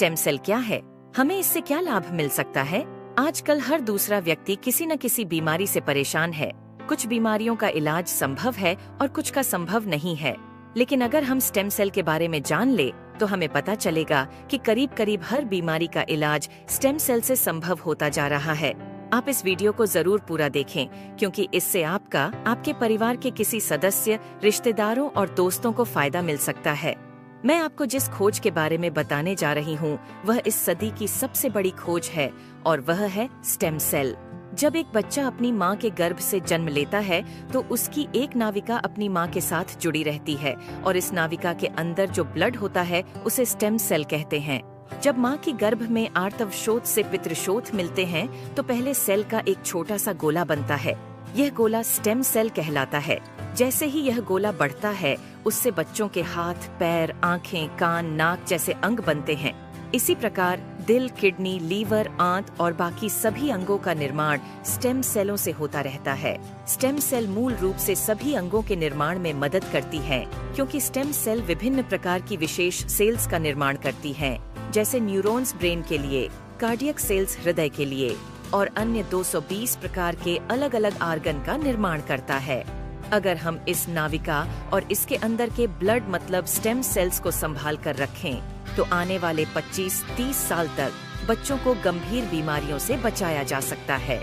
Stem cell क्या है, हमें इससे क्या लाभ मिल सकता है? आजकल हर दूसरा व्यक्ति किसी न किसी बीमारी से परेशान है। कुछ बीमारियों का इलाज संभव है और कुछ का संभव नहीं है। लेकिन अगर हम स्टेम सेल के बारे में जान ले तो हमें पता चलेगा कि करीब करीब हर बीमारी का इलाज स्टेम सेल से संभव होता जा रहा है। आप इस वीडियो को जरूर पूरा देखें, क्योंकि इससे आपका, आपके परिवार के किसी सदस्य, रिश्तेदारों और दोस्तों को फायदा मिल सकता है। मैं आपको जिस खोज के बारे में बताने जा रही हूँ वह इस सदी की सबसे बड़ी खोज है और वह है स्टेम सेल। जब एक बच्चा अपनी माँ के गर्भ से जन्म लेता है तो उसकी एक नाविका अपनी माँ के साथ जुड़ी रहती है और इस नाविका के अंदर जो ब्लड होता है उसे स्टेम सेल कहते हैं। जब माँ की गर्भ में आर्तवशोथ से पितृशोथ मिलते हैं तो पहले सेल का एक छोटा सा गोला बनता है। यह गोला स्टेम सेल कहलाता है। जैसे ही यह गोला बढ़ता है उससे बच्चों के हाथ, पैर, आँखें, कान, नाक जैसे अंग बनते हैं। इसी प्रकार दिल, किडनी, लीवर, आंत और बाकी सभी अंगों का निर्माण स्टेम सेलों से होता रहता है। स्टेम सेल मूल रूप से सभी अंगों के निर्माण में मदद करती है, क्योंकि स्टेम सेल विभिन्न प्रकार की विशेष सेल्स का निर्माण करती हैं, जैसे न्यूरॉन्स ब्रेन के लिए, कार्डियक सेल्स हृदय के लिए और अन्य 220 प्रकार के अलग अलग आर्गन का निर्माण करता है। अगर हम इस नाविका और इसके अंदर के ब्लड मतलब स्टेम सेल्स को संभाल कर रखें तो आने वाले 25-30 साल तक बच्चों को गंभीर बीमारियों से बचाया जा सकता है।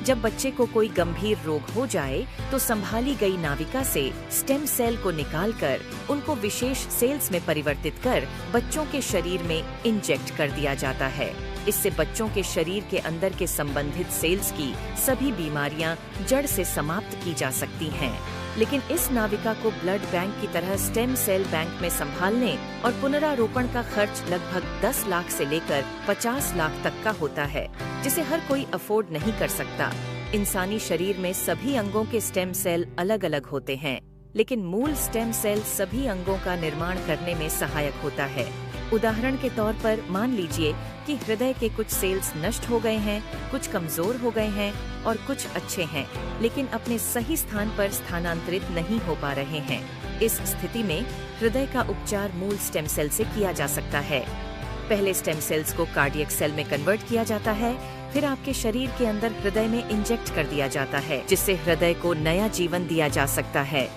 जब बच्चे को कोई गंभीर रोग हो जाए तो संभाली गई नाविका से स्टेम सेल को निकालकर उनको विशेष सेल्स में परिवर्तित कर बच्चों के शरीर में इंजेक्ट कर दिया जाता है। इससे बच्चों के शरीर के अंदर के संबंधित सेल्स की सभी बीमारियां जड़ से समाप्त की जा सकती हैं। लेकिन इस नाविका को ब्लड बैंक की तरह स्टेम सेल बैंक में संभालने और पुनरारोपण का खर्च लगभग 10 लाख से लेकर 50 लाख तक का होता है, जिसे हर कोई अफोर्ड नहीं कर सकता। इंसानी शरीर में सभी अंगों के स्टेम सेल अलग अलग होते हैं, लेकिन मूल स्टेम सेल सभी अंगों का निर्माण करने में सहायक होता है। उदाहरण के तौर पर मान लीजिए कि हृदय के कुछ सेल्स नष्ट हो गए हैं, कुछ कमजोर हो गए हैं और कुछ अच्छे हैं, लेकिन अपने सही स्थान पर स्थानांतरित नहीं हो पा रहे हैं। इस स्थिति में हृदय का उपचार मूल स्टेम सेल से किया जा सकता है। पहले स्टेम सेल्स को कार्डियक सेल में कन्वर्ट किया जाता है, फिर आपके शरीर के अंदर हृदय में इंजेक्ट कर दिया जाता है, जिससे हृदय को नया जीवन दिया जा सकता है।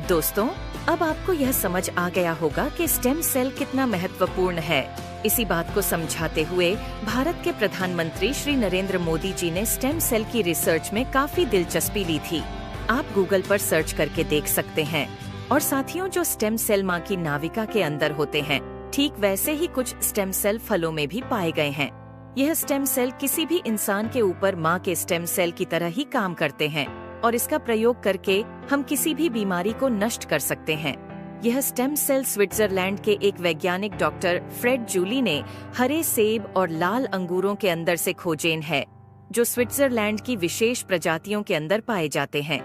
दोस्तों, अब आपको यह समझ आ गया होगा कि स्टेम सेल कितना महत्वपूर्ण है। इसी बात को समझाते हुए भारत के प्रधानमंत्री श्री नरेंद्र मोदी जी ने स्टेम सेल की रिसर्च में काफी दिलचस्पी ली थी। आप गूगल पर सर्च करके देख सकते हैं। और साथियों, जो स्टेम सेल माँ की नाविका के अंदर होते हैं, ठीक वैसे ही कुछ स्टेम सेल फलों में भी पाए गए हैं। यह स्टेम सेल किसी भी इंसान के ऊपर माँ के स्टेम सेल की तरह ही काम करते हैं और इसका प्रयोग करके हम किसी भी बीमारी को नष्ट कर सकते हैं। यह स्टेम सेल स्विट्जरलैंड के एक वैज्ञानिक डॉक्टर फ्रेड जूली ने हरे सेब और लाल अंगूरों के अंदर से खोजेन है, जो स्विट्जरलैंड की विशेष प्रजातियों के अंदर पाए जाते हैं।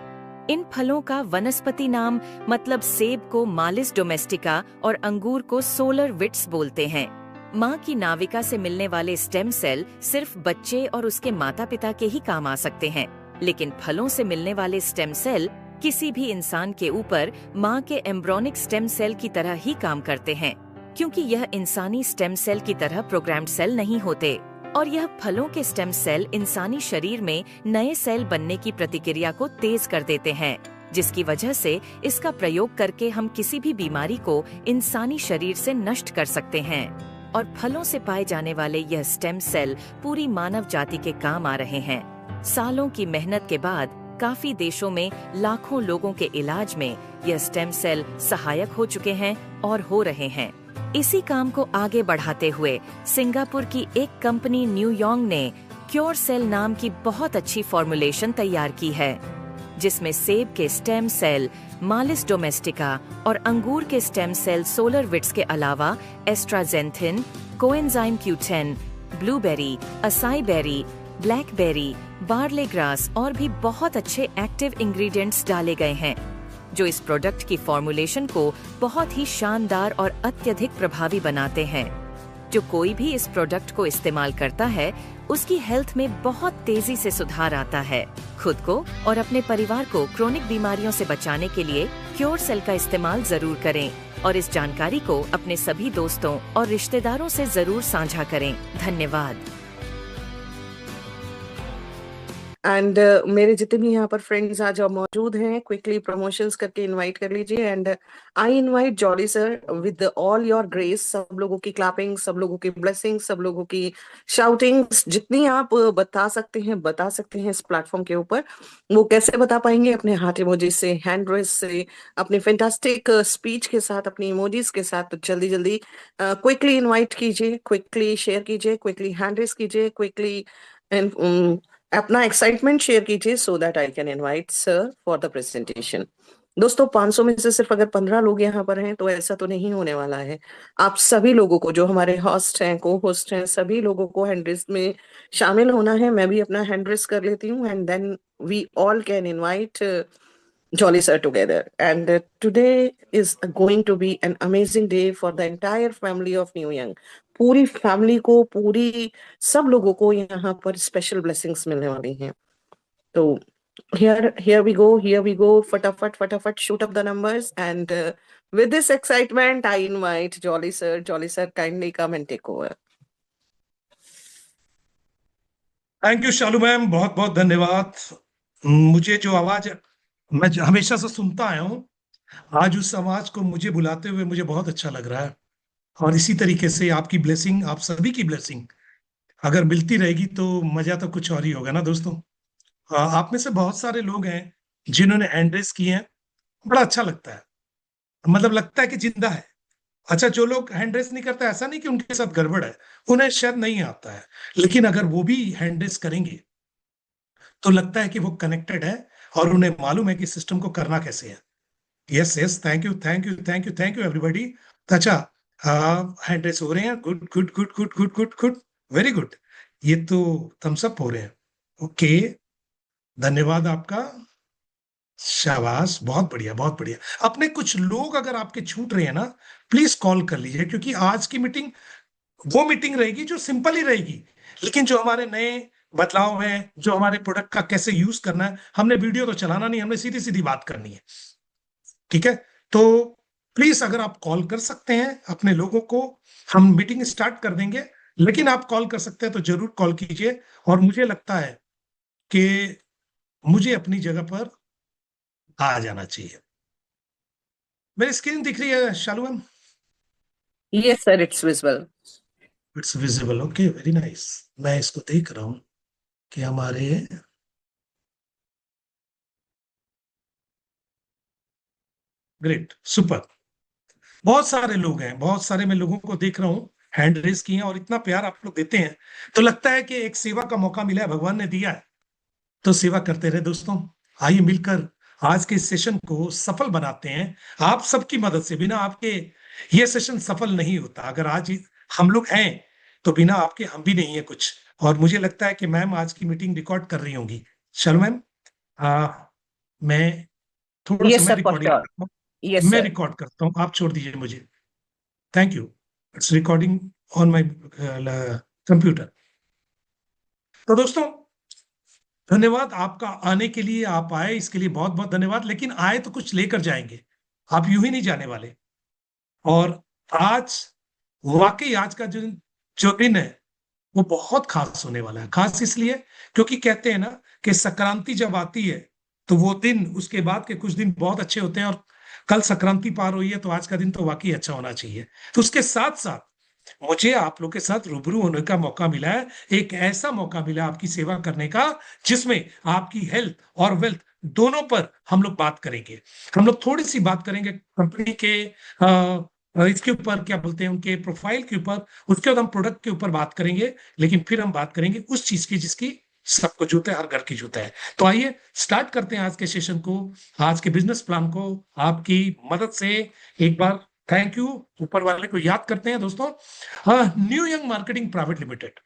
इन फलों का वनस्पति नाम मतलब सेब को मालिस डोमेस्टिका और अंगूर को सोलर विट्स बोलते हैं। माँ की नाविका से मिलने वाले स्टेम सेल सिर्फ बच्चे और उसके माता पिता के ही काम आ सकते हैं, लेकिन फलों से मिलने वाले स्टेम सेल किसी भी इंसान के ऊपर माँ के एम्ब्रोनिक स्टेम सेल की तरह ही काम करते हैं, क्योंकि यह इंसानी स्टेम सेल की तरह प्रोग्राम्ड सेल नहीं होते और यह फलों के स्टेम सेल इंसानी शरीर में नए सेल बनने की प्रतिक्रिया को तेज कर देते हैं, जिसकी वजह से इसका प्रयोग करके हम किसी भी बीमारी को इंसानी शरीर से नष्ट कर सकते हैं। और फलों से पाए जाने वाले यह स्टेम सेल पूरी मानव जाति के काम आ रहे हैं। सालों की मेहनत के बाद काफी देशों में लाखों लोगों के इलाज में यह स्टेम सेल सहायक हो चुके हैं और हो रहे हैं। इसी काम को आगे बढ़ाते हुए सिंगापुर की एक कंपनी न्यूयॉन्ग ने क्योर सेल नाम की बहुत अच्छी फॉर्मुलेशन तैयार की है, जिसमें सेब के स्टेम सेल मालिस डोमेस्टिका और अंगूर के स्टेम सेल सोलर विट्स के अलावा astaxanthin, coenzyme Q10, blueberry, acai berry, blackberry, barley grass और भी बहुत अच्छे एक्टिव इंग्रेडिएंट्स डाले गए हैं, जो इस प्रोडक्ट की फॉर्मुलेशन को बहुत ही शानदार और अत्यधिक प्रभावी बनाते हैं। जो कोई भी इस प्रोडक्ट को इस्तेमाल करता है उसकी हेल्थ में बहुत तेजी से सुधार आता है। खुद को और अपने परिवार को क्रोनिक बीमारियों से बचाने के लिए क्योर सेल का इस्तेमाल जरूर करें। और इस जानकारी को अपने सभी दोस्तों और रिश्तेदारों से जरूर साझा करें। धन्यवाद। एंड मेरे जितने भी यहाँ पर फ्रेंड्स आज मौजूद हैं, क्विकली प्रमोशंस करके इनवाइट कर लीजिए। And I invite jolly sir with all your grace, सब लोगों की क्लैपिंग, सब लोगों की ब्लेसिंग, सब लोगों की शाउटिंग्स, जितनी आप बता सकते हैं इस प्लेटफॉर्म के ऊपर। वो कैसे बता पाएंगे? अपने हाथ इमोजी से, हैंड रेस से, अपने फैंटास्टिक स्पीच के साथ, अपनी इमोजीज के साथ। तो जल्दी जल्दी क्विकली इनवाइट कीजिए, क्विकली शेयर कीजिए, क्विकली हैंड रेस कीजिए, क्विकली अपना एक्साइटमेंट शेयर कीजिए, so that I can invite sir for the presentation. दोस्तों, 500 में से सिर्फ अगर 15 लोग यहाँ पर हैं तो ऐसा तो नहीं होने वाला है। आप सभी लोगों को, जो हमारे होस्ट हैं, को होस्ट हैं, सभी लोगों को हैंड रेस में शामिल होना है। मैं भी अपना हैंड रेस कर लेती हूँ, and then we all can invite Jolly sir together. And today is going to be an amazing day for the entire family of New Young. पूरी फैमिली को, पूरी सब लोगों को यहाँ पर स्पेशल ब्लेसिंग्स मिलने वाली हैं। तो here we go, फटाफट shoot up the numbers, and with this excitement I invite Jolly sir. Jolly sir, kindly come and take over. Thank you Shalu ma'am, बहुत बहुत धन्यवाद। मुझे जो आवाज मैं हमेशा से सुनता आया हूँ, आज उस आवाज को मुझे बुलाते हुए मुझे बहुत अच्छा लग रहा है। और इसी तरीके से आपकी ब्लेसिंग, आप सभी की ब्लेसिंग अगर मिलती रहेगी तो मजा तो कुछ और ही होगा ना दोस्तों। आप में से बहुत सारे लोग हैं जिन्होंने हैंड रेस किए हैं, बड़ा अच्छा लगता है, मतलब लगता है कि जिंदा है। अच्छा, जो लोग हैंड रेस नहीं करते, ऐसा नहीं कि उनके साथ गड़बड़ है, उन्हें शायद नहीं आता है, लेकिन अगर वो भी हैंड रेस करेंगे तो लगता है कि वो कनेक्टेड है और उन्हें मालूम है कि सिस्टम को करना कैसे है। Yes yes, thank you thank you thank you thank you everybody. अच्छा, हैंड रेस हो रहे हैं, good good good good good good good, very good. ये तो थम्स अप हो रहे हैं, ओके, धन्यवाद आपका, शाबाश, बहुत बढ़िया बहुत बढ़िया। अपने कुछ लोग अगर आपके छूट रहे हैं ना, प्लीज कॉल कर लीजिए, क्योंकि आज की मीटिंग वो मीटिंग रहेगी जो सिंपल ही रहेगी, लेकिन जो हमारे नए बदलाव हैं, जो हमारे प्रोडक्ट का कैसे यूज करना है, हमने वीडियो तो चलाना नहीं, हमने सीधी सीधी बात करनी है, ठीक है। तो प्लीज अगर आप कॉल कर सकते हैं अपने लोगों को, हम मीटिंग स्टार्ट कर देंगे, लेकिन आप कॉल कर सकते हैं तो जरूर कॉल कीजिए। और मुझे लगता है कि मुझे अपनी जगह पर आ जाना चाहिए। मेरी स्क्रीन दिख रही है Shalu ma'am? Yes sir, it's visible. It's visible, okay, very nice. मैं इसको देख रहा हूं कि हमारे ग्रेट, सुपर, बहुत सारे लोग हैं, बहुत सारे मैं लोगों को देख रहा हूँ हैंड रेस किए हैं, और इतना प्यार आप लोग देते हैं तो लगता है कि एक सेवा का मौका मिला है, भगवान ने दिया है, तो सेवा करते रहे दोस्तों। आइए मिलकर आज के इस सेशन को सफल बनाते हैं। आप सबकी मदद से, बिना आपके ये सेशन सफल नहीं होता। अगर आज हम लोग हैं तो बिना आपके हम भी नहीं है कुछ। और मुझे लगता है कि मैम आज की मीटिंग रिकॉर्ड कर रही होंगी। चलो मैम, मैं थोड़ा सा Yes मैं sir, for रिकॉर्डिंग sure. करता हूँ, Yes मैं sir. रिकॉर्ड करता हूँ, आप छोड़ दीजिए मुझे। Thank you, it's recording on my computer. तो दोस्तों, धन्यवाद आपका आने के लिए, आप आए इसके लिए बहुत बहुत धन्यवाद। लेकिन आए तो कुछ लेकर जाएंगे, आप यूं ही नहीं जाने वाले। और आज वाकई आज का जो जो दिन है वो बहुत खास होने वाला है। खास इसलिए क्योंकि कहते हैं ना कि संक्रांति जब आती है तो वो दिन, उसके बाद के कुछ दिन बहुत अच्छे होते हैं। और कल संक्रांति पार हुई है तो आज का दिन तो वाकई अच्छा होना चाहिए। तो उसके साथ साथ मुझे आप लोग के साथ रूबरू होने का मौका मिला है, एक ऐसा मौका मिला आपकी सेवा करने का जिसमें आपकी हेल्थ और वेल्थ दोनों पर हम लोग बात करेंगे। हम लोग थोड़ी सी बात करेंगे कंपनी के इसके ऊपर, क्या बोलते हैं, उनके प्रोफाइल के ऊपर, उसके बाद हम प्रोडक्ट के ऊपर बात करेंगे, लेकिन फिर हम बात करेंगे उस चीज की जिसकी सबको जूता है, हर घर की जूता है। तो आइए स्टार्ट करते हैं आज के सेशन को, आज के बिजनेस प्लान को आपकी मदद से। एक बार थैंक यू ऊपर वाले को याद करते हैं दोस्तों। New young marketing private limited,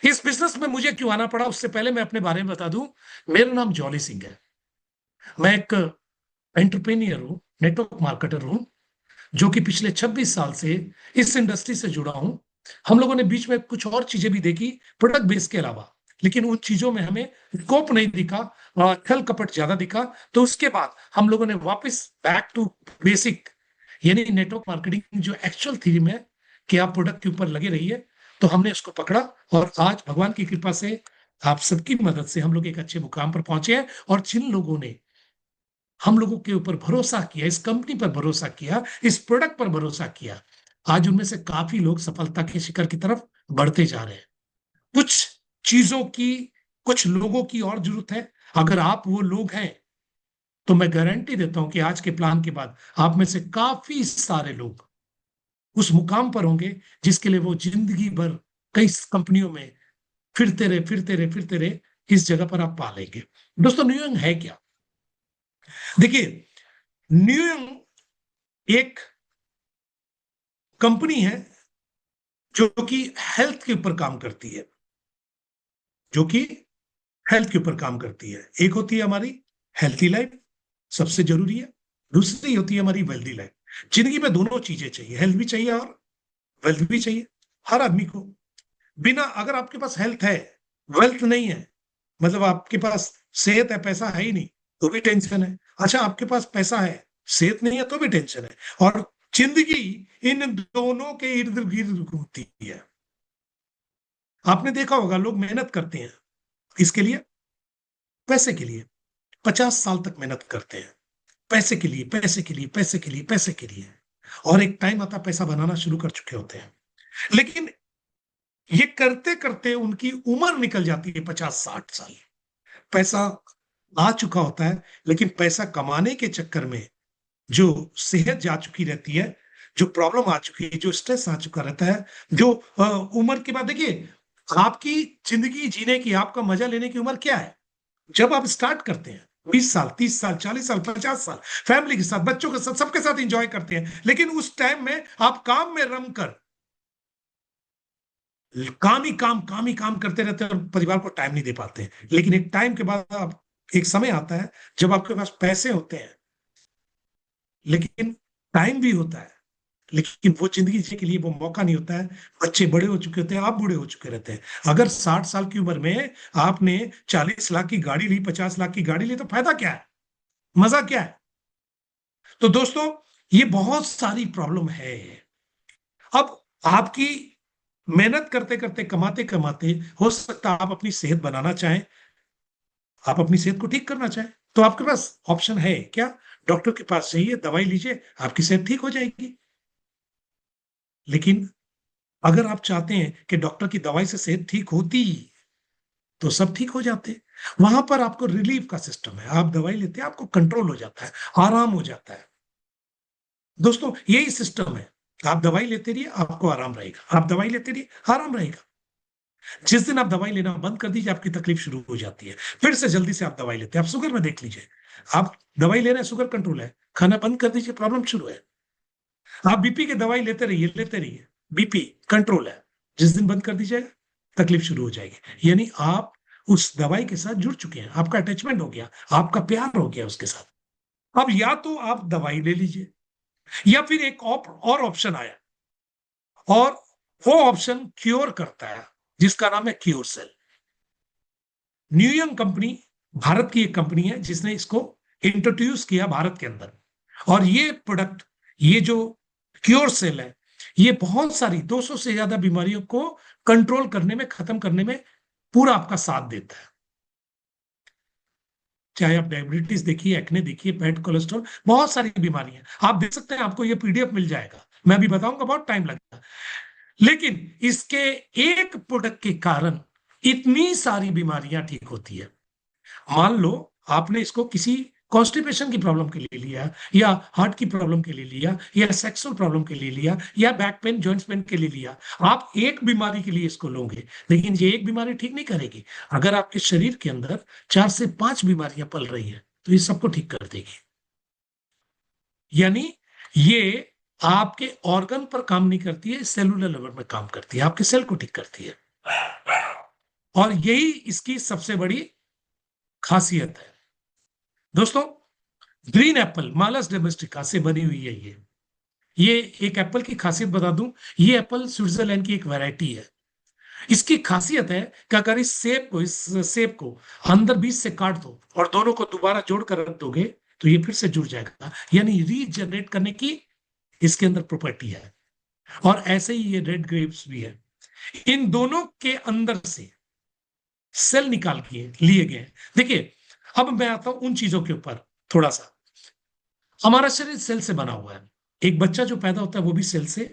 इस बिजनेस में मुझे क्यों आना पड़ा, उससे पहले मैं अपने बारे में बता दूं। मेरा नाम जॉली सिंह है, मैं एक एंटरप्रेन्योर हूं, नेटवर्क मार्केटर हूं, जो कि पिछले 26 साल से इस इंडस्ट्री से जुड़ा हूं। हम लोगों ने बीच में कुछ और चीजें भी देखी प्रोडक्ट बेस के अलावा, लेकिन उन चीजों में हमें स्कोप नहीं दिखा, छल कपट ज्यादा दिखा। तो उसके बाद हम लोगों ने वापस बैक टू बेसिक यानी नेटवर्क मार्केटिंग जो एक्चुअल थीम है कि आप प्रोडक्ट के ऊपर लगे रहिए, तो हमने उसको पकड़ा और आज भगवान की कृपा से आप सबकी मदद से हम लोग एक अच्छे मुकाम पर पहुंचे हैं। और जिन लोगों ने हम लोगों के ऊपर भरोसा किया, इस कंपनी पर भरोसा किया, इस प्रोडक्ट पर भरोसा किया, आज उनमें से काफी लोग सफलता के शिखर की तरफ बढ़ते जा रहे हैं। कुछ चीजों की, कुछ लोगों की और जरूरत है। अगर आप वो लोग हैं तो मैं गारंटी देता हूं कि आज के प्लान के बाद आप में से काफी सारे लोग उस मुकाम पर होंगे जिसके लिए वो जिंदगी भर कई कंपनियों में फिरते रहे फिरते रहे फिरते रहे, इस जगह पर आप पा लेंगे। दोस्तों, न्यूयॉर्क है क्या? देखिए, न्यूयॉर्क एक कंपनी है जो कि हेल्थ के ऊपर काम करती है, जो कि हेल्थ के ऊपर काम करती है। एक होती है हमारी हेल्थी लाइफ, सबसे जरूरी है। दूसरी होती है हमारी वेल्दी लाइफ। जिंदगी में दोनों चीजें चाहिए, हेल्थ भी चाहिए और वेल्थ भी चाहिए हर आदमी को। बिना, अगर आपके पास हेल्थ है, वेल्थ नहीं है, मतलब आपके पास सेहत है, पैसा है ही नहीं, तो भी टेंशन है। अच्छा, आपके पास पैसा है, सेहत नहीं है, तो भी टेंशन है। और जिंदगी इन दोनों के इर्द गिर्द घूमती है। आपने देखा होगा, लोग मेहनत करते हैं इसके लिए, पैसे के लिए 50 साल तक मेहनत करते हैं, पैसे के लिए, पैसे के लिए, पैसे के लिए, पैसे के लिए। और एक टाइम आता, पैसा बनाना शुरू कर चुके होते हैं, लेकिन ये करते करते उनकी उम्र निकल जाती है 50-60 साल। पैसा आ चुका होता है, लेकिन पैसा कमाने के चक्कर में जो सेहत जा चुकी रहती है, जो प्रॉब्लम आ चुकी है, जो स्ट्रेस आ चुका रहता है, जो उम्र के बाद, देखिए, आपकी जिंदगी जीने की, आपका मजा लेने की उम्र क्या है? जब आप स्टार्ट करते हैं 20 साल, 30 साल, 40 साल, 50 साल, फैमिली के साथ, बच्चों के साथ, सबके साथ एंजॉय करते हैं, लेकिन उस टाइम में आप काम में रम कर काम ही काम करते रहते हैं और परिवार को टाइम नहीं दे पाते हैं। लेकिन एक टाइम के बाद आप, एक समय आता है जब आपके पास पैसे होते हैं, लेकिन टाइम भी होता है, लेकिन वो जिंदगी जीने के लिए वो मौका नहीं होता है। बच्चे बड़े हो चुके होते हैं, आप बूढ़े हो चुके रहते हैं। अगर 60 साल की उम्र में आपने 40 लाख की गाड़ी ली, 50 लाख की गाड़ी ली, तो फायदा क्या है? मजा क्या है? तो दोस्तों, ये बहुत सारी प्रॉब्लम है। अब आपकी मेहनत करते करते, कमाते कमाते, हो सकता है आप अपनी सेहत बनाना चाहें, आप अपनी सेहत को ठीक करना चाहें, तो आपके पास ऑप्शन है क्या? डॉक्टर के पास जाइए, दवाई लीजिए, आपकी सेहत ठीक हो जाएगी। लेकिन अगर आप चाहते हैं कि डॉक्टर की दवाई से सेहत ठीक होती, तो सब ठीक हो जाते। वहां पर आपको रिलीफ का सिस्टम है, आप दवाई लेते हैं, आपको कंट्रोल हो जाता है, आराम हो जाता है। दोस्तों, यही सिस्टम है। आप दवाई लेते रहिए, आपको आराम रहेगा, आप दवाई लेते रहिए, आराम रहेगा। जिस दिन आप दवाई लेना बंद कर दीजिए, आपकी तकलीफ शुरू हो जाती है, फिर से जल्दी से आप दवाई लेते हैं। आप शुगर में देख लीजिए, आप दवाई ले रहे हैं, शुगर कंट्रोल है, खाना बंद कर दीजिए, प्रॉब्लम शुरू है। आप बीपी की दवाई लेते रहिए, बीपी कंट्रोल है, जिस दिन बंद कर दीजिएगा, तकलीफ शुरू हो जाएगी। यानी आप उस दवाई के साथ जुड़ चुके हैं, आपका अटैचमेंट हो गया, आपका प्यार हो गया उसके साथ। अब या तो आप दवाई ले लीजिए, या फिर एक और ऑप्शन आया, और वो ऑप्शन क्योर करता है, जिसका नाम है cure cell. New York company Bharat की एक कंपनी है जिसने इसको इंट्रोड्यूस किया भारत के अंदर। और ये प्रोडक्ट, ये जो क्योर सेल है, ये बहुत सारी 200 से ज्यादा बीमारियों को कंट्रोल करने में, खत्म करने में पूरा आपका साथ देता है। चाहे आप डायबिटीज देखिए, एक्ने देखिए, बैड कोलेस्ट्रॉल, बहुत सारी बीमारियां आप देख सकते हैं। आपको ये पीडीएफ मिल जाएगा, मैं अभी बताऊंगा, बहुत टाइम लगेगा। लेकिन इसके एक प्रोडक्ट के कारण इतनी सारी बीमारियां ठीक होती है। मान लो आपने इसको किसी कॉन्स्टिपेशन की प्रॉब्लम के लिए लिया, या हार्ट की प्रॉब्लम के लिए लिया, या सेक्सुअल प्रॉब्लम के लिए लिया, या बैक पेन, जॉइंट्स पेन के लिए लिया। आप एक बीमारी के लिए इसको लोगे, लेकिन ये एक बीमारी ठीक नहीं करेगी। अगर आपके शरीर के अंदर 4 से 5 बीमारियां पल रही हैं, तो ये सबको ठीक कर देगी। यानी ये आपके ऑर्गन पर काम नहीं करती है, सेलुलर लेवल में काम करती है, आपके सेल को ठीक करती है। और यही इसकी सबसे बड़ी खासियत है। दोस्तों, ग्रीन एप्पल, मालस डोमेस्टिका से बनी हुई है ये एक एप्पल की खासियत बता दूं, ये एप्पल स्विट्जरलैंड की एक वैरायटी है। इसकी खासियत है कि अगर इस सेब को अंदर बीच से काट दो और दोनों को दोबारा जोड़कर रख दोगे, तो ये फिर से जुड़ जाएगा। यानी रीजनरेट करने की इसके अंदर प्रॉपर्टी है। और ऐसे ही ये रेड ग्रेप्स भी है। इन दोनों के अंदर से सेल निकाल के लिए गए। देखिए, अब मैं आता हूं उन चीजों के ऊपर थोड़ा सा। हमारा शरीर सेल से बना हुआ है। एक बच्चा जो पैदा होता है वो भी सेल से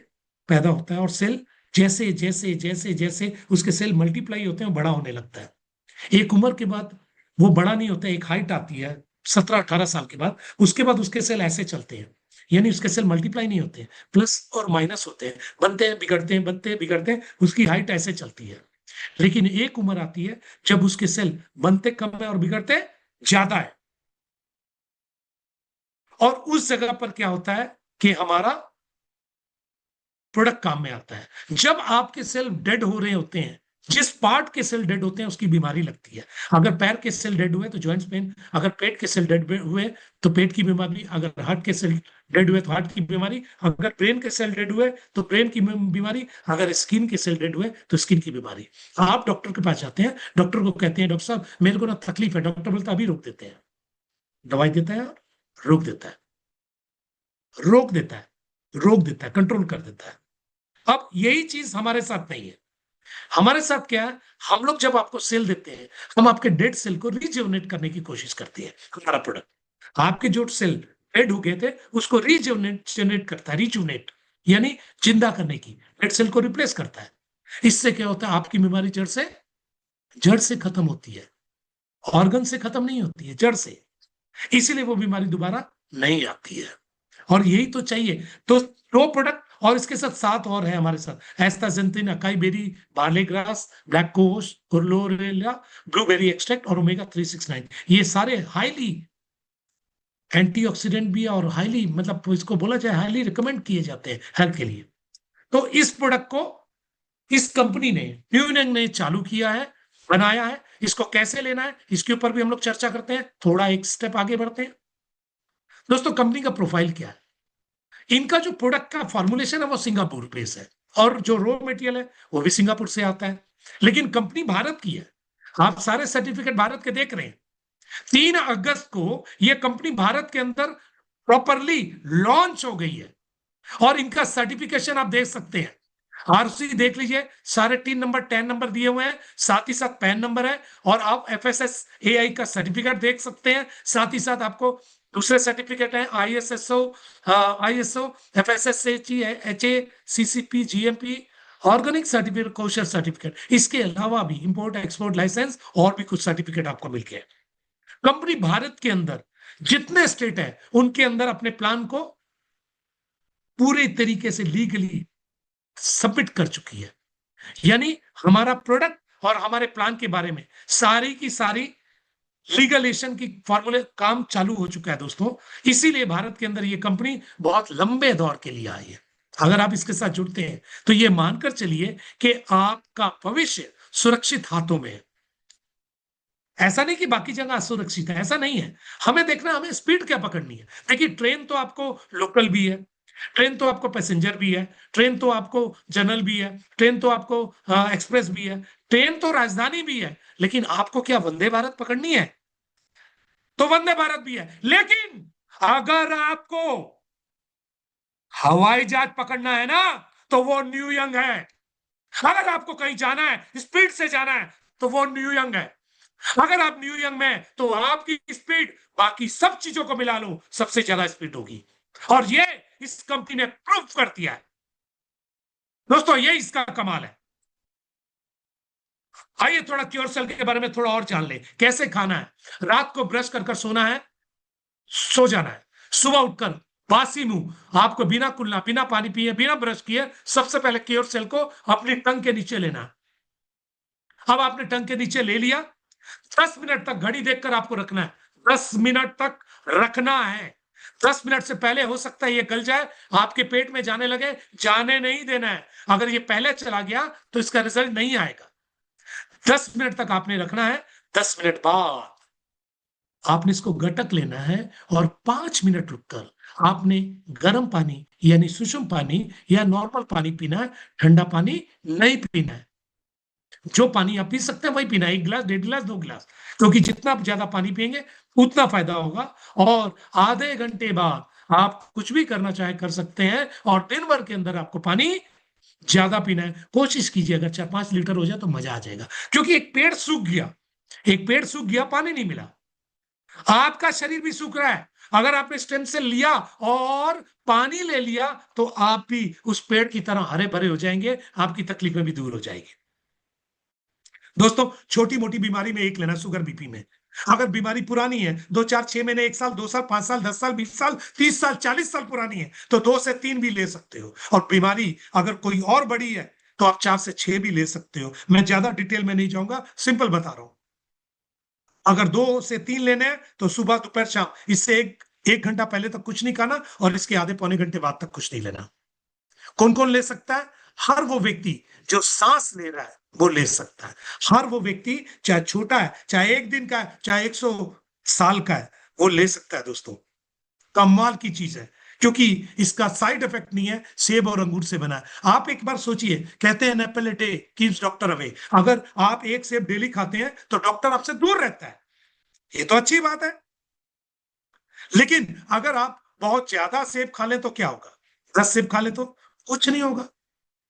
पैदा होता है, और सेल जैसे जैसे जैसे जैसे उसके सेल मल्टीप्लाई होते हैं, बड़ा होने लगता है। एक उम्र के बाद वो बड़ा नहीं होता, एक हाइट आती है 17-18 साल के बाद, उसके बाद उसके सेल ऐसे चलते हैं, यानी उसके सेल मल्टीप्लाई नहीं होते हैं, प्लस और माइनस होते हैं, बनते हैं बिगड़ते हैं, बनते हैं बिगड़ते हैं, उसकी हाइट ऐसे चलती है। लेकिन एक उम्र आती है जब उसके सेल बनते कम है और बिगड़ते ज्यादा है, और उस जगह पर क्या होता है कि हमारा प्रोडक्ट काम में आता है। जब आपके सेल डेड हो रहे होते हैं, जिस पार्ट के सेल डेड होते हैं उसकी बीमारी लगती है। अगर पैर के सेल डेड हुए तो जॉइंट्स पेन, अगर पेट के सेल डेड हुए तो पेट की बीमारी, अगर हार्ट के सेल डेड हुए तो हार्ट की बीमारी, अगर ब्रेन के सेल डेड हुए तो ब्रेन की बीमारी, अगर स्किन के सेल डेड हुए तो स्किन की बीमारी। आप डॉक्टर के पास जाते हैं, डॉक्टर को कहते हैं डॉक्टर साहब मेरे को ना तकलीफ है, डॉक्टर बोलता अभी रोक देते हैं, दवाई देता है, रोक देता है, रोक देता है, रोक देता है, कंट्रोल कर देता है। अब यही चीज हमारे साथ नहीं है। हमारे साथ क्या है, हम लोग जब आपको सेल देते हैं, हम आपके डेड सेल को रिज्यूनेट करने की कोशिश करते हैं। हमारा प्रोडक्ट आपके जो सेल डेड हो गए थे उसको रिज्यूनेट करता है, रिज्यूनेट यानी जिंदा करने की, डेड सेल को रिप्लेस करता है। इससे क्या होता है, आपकी बीमारी जड़ से खत्म होती है, ऑर्गन से खत्म नहीं होती है, जड़ से। इसीलिए वो बीमारी दोबारा नहीं आती है, और यही तो चाहिए। तो दो प्रोडक्ट और इसके साथ 7 और है हमारे साथ, astaxanthin, acai berry, barley grass, black cohosh, chlorella, blueberry extract और ओमेगा 369। ये सारे हाईली एंटीऑक्सीडेंट भी है, और हाईली मतलब इसको बोला जाए हाईली रिकमेंड किए जाते हैं हेल्थ के लिए। तो इस प्रोडक्ट को इस कंपनी ने, न्यूयंग ने चालू किया है, बनाया है। इसको कैसे लेना है इसके ऊपर भी हम लोग चर्चा करते हैं, थोड़ा एक स्टेप आगे बढ़ते हैं। दोस्तों, कंपनी का प्रोफाइल क्या है? इनका जो प्रोडक्ट का फॉर्मुलेशन है वो सिंगापुर बेस है, और जो रॉ मटेरियल है वो भी सिंगापुर से आता है, लेकिन कंपनी भारत की है। आप सारे सर्टिफिकेट भारत के देख रहे हैं। 3 अगस्त को ये कंपनी भारत के अंदर प्रॉपरली लॉन्च हो गई है, और इनका सर्टिफिकेशन आप देख सकते हैं। आरसी देख लीजिए, सारे 3 नंबर 10 नंबर दिए हुए हैं, साथ ही साथ पैन नंबर है, और आप FSSAI का सर्टिफिकेट देख सकते हैं। साथ ही साथ आपको दूसरे सर्टिफिकेट हैं, ISO, FSSAI, HACCP, GMP, organic certificate, kosher certificate. इसके अलावा भी इंपोर्ट एक्सपोर्ट लाइसेंस और भी कुछ सर्टिफिकेट आपको मिल गए। कंपनी भारत के अंदर जितने स्टेट है उनके अंदर अपने प्लान को पूरे तरीके से लीगली सबमिट कर चुकी है, यानी हमारा प्रोडक्ट और हमारे प्लान के बारे में सारी की सारी लीगलेशन की फॉर्मूले काम चालू हो चुका है दोस्तों। इसीलिए भारत के अंदर ये कंपनी बहुत लंबे दौर के लिए आई है। अगर आप इसके साथ जुड़ते हैं तो ये मानकर चलिए कि आपका भविष्य सुरक्षित हाथों में है। ऐसा नहीं कि बाकी जगह असुरक्षित है, ऐसा नहीं है। हमें देखना, हमें स्पीड क्या पकड़नी है। देखिए, ट्रेन तो आपको लोकल भी है, ट्रेन तो आपको पैसेंजर भी है, ट्रेन तो आपको जनरल भी है, ट्रेन तो आपको एक्सप्रेस भी है, ट्रेन तो राजधानी भी है, लेकिन आपको क्या वंदे भारत पकड़नी है? तो वंदे भारत भी है। लेकिन अगर आपको हवाई जहाज पकड़ना है ना, तो वो न्यूयंग है। अगर आपको कहीं जाना है, स्पीड से जाना है, तो वो न्यूयंग है। अगर आप न्यूयंग में, तो आपकी स्पीड बाकी सब चीजों को मिला लो, सबसे ज्यादा स्पीड होगी। और ये इस कंपनी ने प्रूव कर दिया है दोस्तों, ये इसका कमाल है। आइए थोड़ा क्योर सेल के बारे में थोड़ा और जान ले। कैसे खाना है, रात को ब्रश कर सोना है, सो जाना है, सुबह उठकर बासी मुंह आपको बिना कुल्ला, बिना पानी पिए, बिना ब्रश किए सबसे पहले क्योर सेल को अपनी टंग के नीचे लेना है। अब आपने टंग के नीचे ले लिया, 10 मिनट तक घड़ी देखकर आपको रखना है, 10 मिनट तक रखना है। 10 मिनट से पहले हो सकता है ये गल जाए, आपके पेट में जाने लगे, जाने नहीं देना है। अगर ये पहले चला गया तो इसका रिजल्ट नहीं आएगा। 10 मिनट तक आपने रखना है। 10 मिनट बाद आपने इसको गटक लेना है, और 5 मिनट रुककर आपने गर्म पानी यानी सुषुम पानी या नॉर्मल पानी पीना है, ठंडा पानी नहीं पीना है। जो पानी आप पी सकते हैं वही पीना है, 1 गिलास, 1.5 गिलास, 2 गिलास, क्योंकि जितना आप ज्यादा पानी पिएंगे उतना फायदा होगा। और आधे घंटे बाद आप कुछ भी करना चाहे कर सकते हैं, और दिन भर के अंदर आपको पानी ज्यादा पीना है। कोशिश कीजिए अगर 4-5 लीटर हो जाए तो मजा आ जाएगा, क्योंकि एक पेड़ सूख गया, एक पेड़ सूख गया, पानी नहीं मिला। आपका शरीर भी सूख रहा है। अगर आपने स्टेम सेल लिया और पानी ले लिया तो आप भी उस पेड़ की तरह हरे भरे हो जाएंगे, आपकी तकलीफें भी दूर हो जाएगी। दोस्तों, छोटी मोटी बीमारी में एक लेना, शुगर बीपी में। अगर बीमारी पुरानी है, 2, 4, 6 महीने, 1 साल, 2 साल, 5 साल, 10 साल, 20 साल, 30 साल, 40 साल पुरानी है तो 2 से 3 भी ले सकते हो। और बीमारी अगर कोई और बड़ी है तो आप 4 से 6 भी ले सकते हो। मैं ज्यादा डिटेल में नहीं जाऊंगा, सिंपल बता रहा हूं। अगर 2 से 3 लेने हैं तो सुबह दोपहर शाम, इससे एक घंटा पहले तक कुछ नहीं खाना, और इसके आधे पौने घंटे बाद तक कुछ नहीं लेना। कौन कौन ले सकता है? हर वो व्यक्ति जो सांस ले रहा है वो ले सकता है। हर वो व्यक्ति, चाहे छोटा है, चाहे 1 दिन का है, चाहे 100 साल का है, वो ले सकता है। दोस्तों, कमाल की चीज है, क्योंकि इसका साइड इफेक्ट नहीं है, सेब और अंगूर से बना है। आप एक बार सोचिए, कहते हैं an apple a day keeps doctor away. अगर आप एक सेब डेली खाते हैं तो डॉक्टर आपसे दूर रहता है, ये तो अच्छी बात है। लेकिन अगर आप बहुत ज्यादा सेब खा लें तो क्या होगा? 10 सेब खा ले तो कुछ नहीं होगा,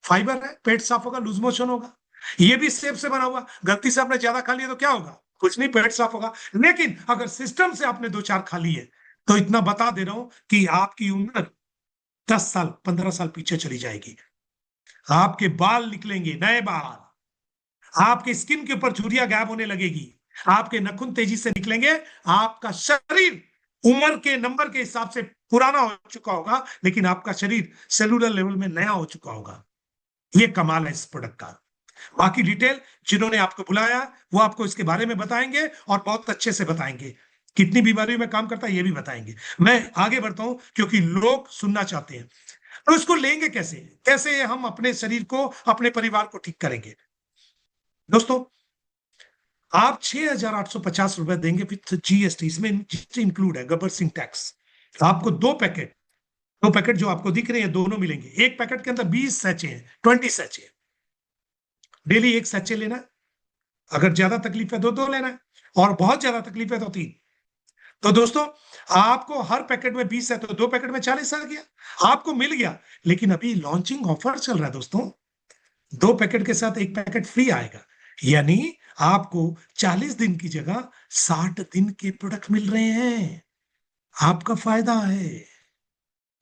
फाइबर है, पेट साफ होगा, लूज मोशन होगा। ये भी सेब से बना हुआ, गलती से आपने ज्यादा खा लिया तो क्या होगा? कुछ नहीं, पेट साफ होगा। लेकिन अगर सिस्टम से आपने 2-4 खा लिए तो इतना बता दे रहा हूं कि आपकी उम्र 10 साल 15 साल पीछे चली जाएगी। आपके बाल निकलेंगे, नए बाल, आपके स्किन के ऊपर झुर्रियां गायब होने लगेगी, आपके नखून तेजी से निकलेंगे। आपका शरीर उम्र के नंबर के हिसाब से पुराना हो चुका होगा, लेकिन आपका शरीर सेलुलर लेवल में नया हो चुका होगा। ये कमाल है इस प्रोडक्ट का। बाकी डिटेल जिन्होंने आपको बुलाया वो आपको इसके बारे में बताएंगे, और बहुत अच्छे से बताएंगे। कितनी बीमारियों में काम करता है ये भी बताएंगे। मैं आगे बढ़ता हूं क्योंकि लोग सुनना चाहते हैं। तो इसको लेंगे कैसे, कैसे हम अपने शरीर को, अपने परिवार को ठीक करेंगे? दोस्तों, आप 6,850 रुपए देंगे विथ जीएसटी, इसमें जीएसटी इंक्लूड है, गब्बर सिंह टैक्स। आपको 2 पैकेट जो आपको दिख रहे हैं दोनों मिलेंगे। एक पैकेट के अंदर 20 सैचे हैं, 20 सैचे। डेली एक सैचे लेना है। अगर ज्यादा तकलीफ है तो 2 लेना है, और बहुत ज्यादा तकलीफ है तो 3। तो दोस्तों, आपको हर पैकेट में 20 है तो 2 पैकेट में 40 आ गया, आपको मिल गया। लेकिन अभी लॉन्चिंग ऑफर चल रहा है दोस्तों, 2 पैकेट के साथ 1 पैकेट फ्री आएगा। यानी आपको 40 दिन की जगह 60 दिन के प्रोडक्ट मिल रहे हैं। आपका फायदा है,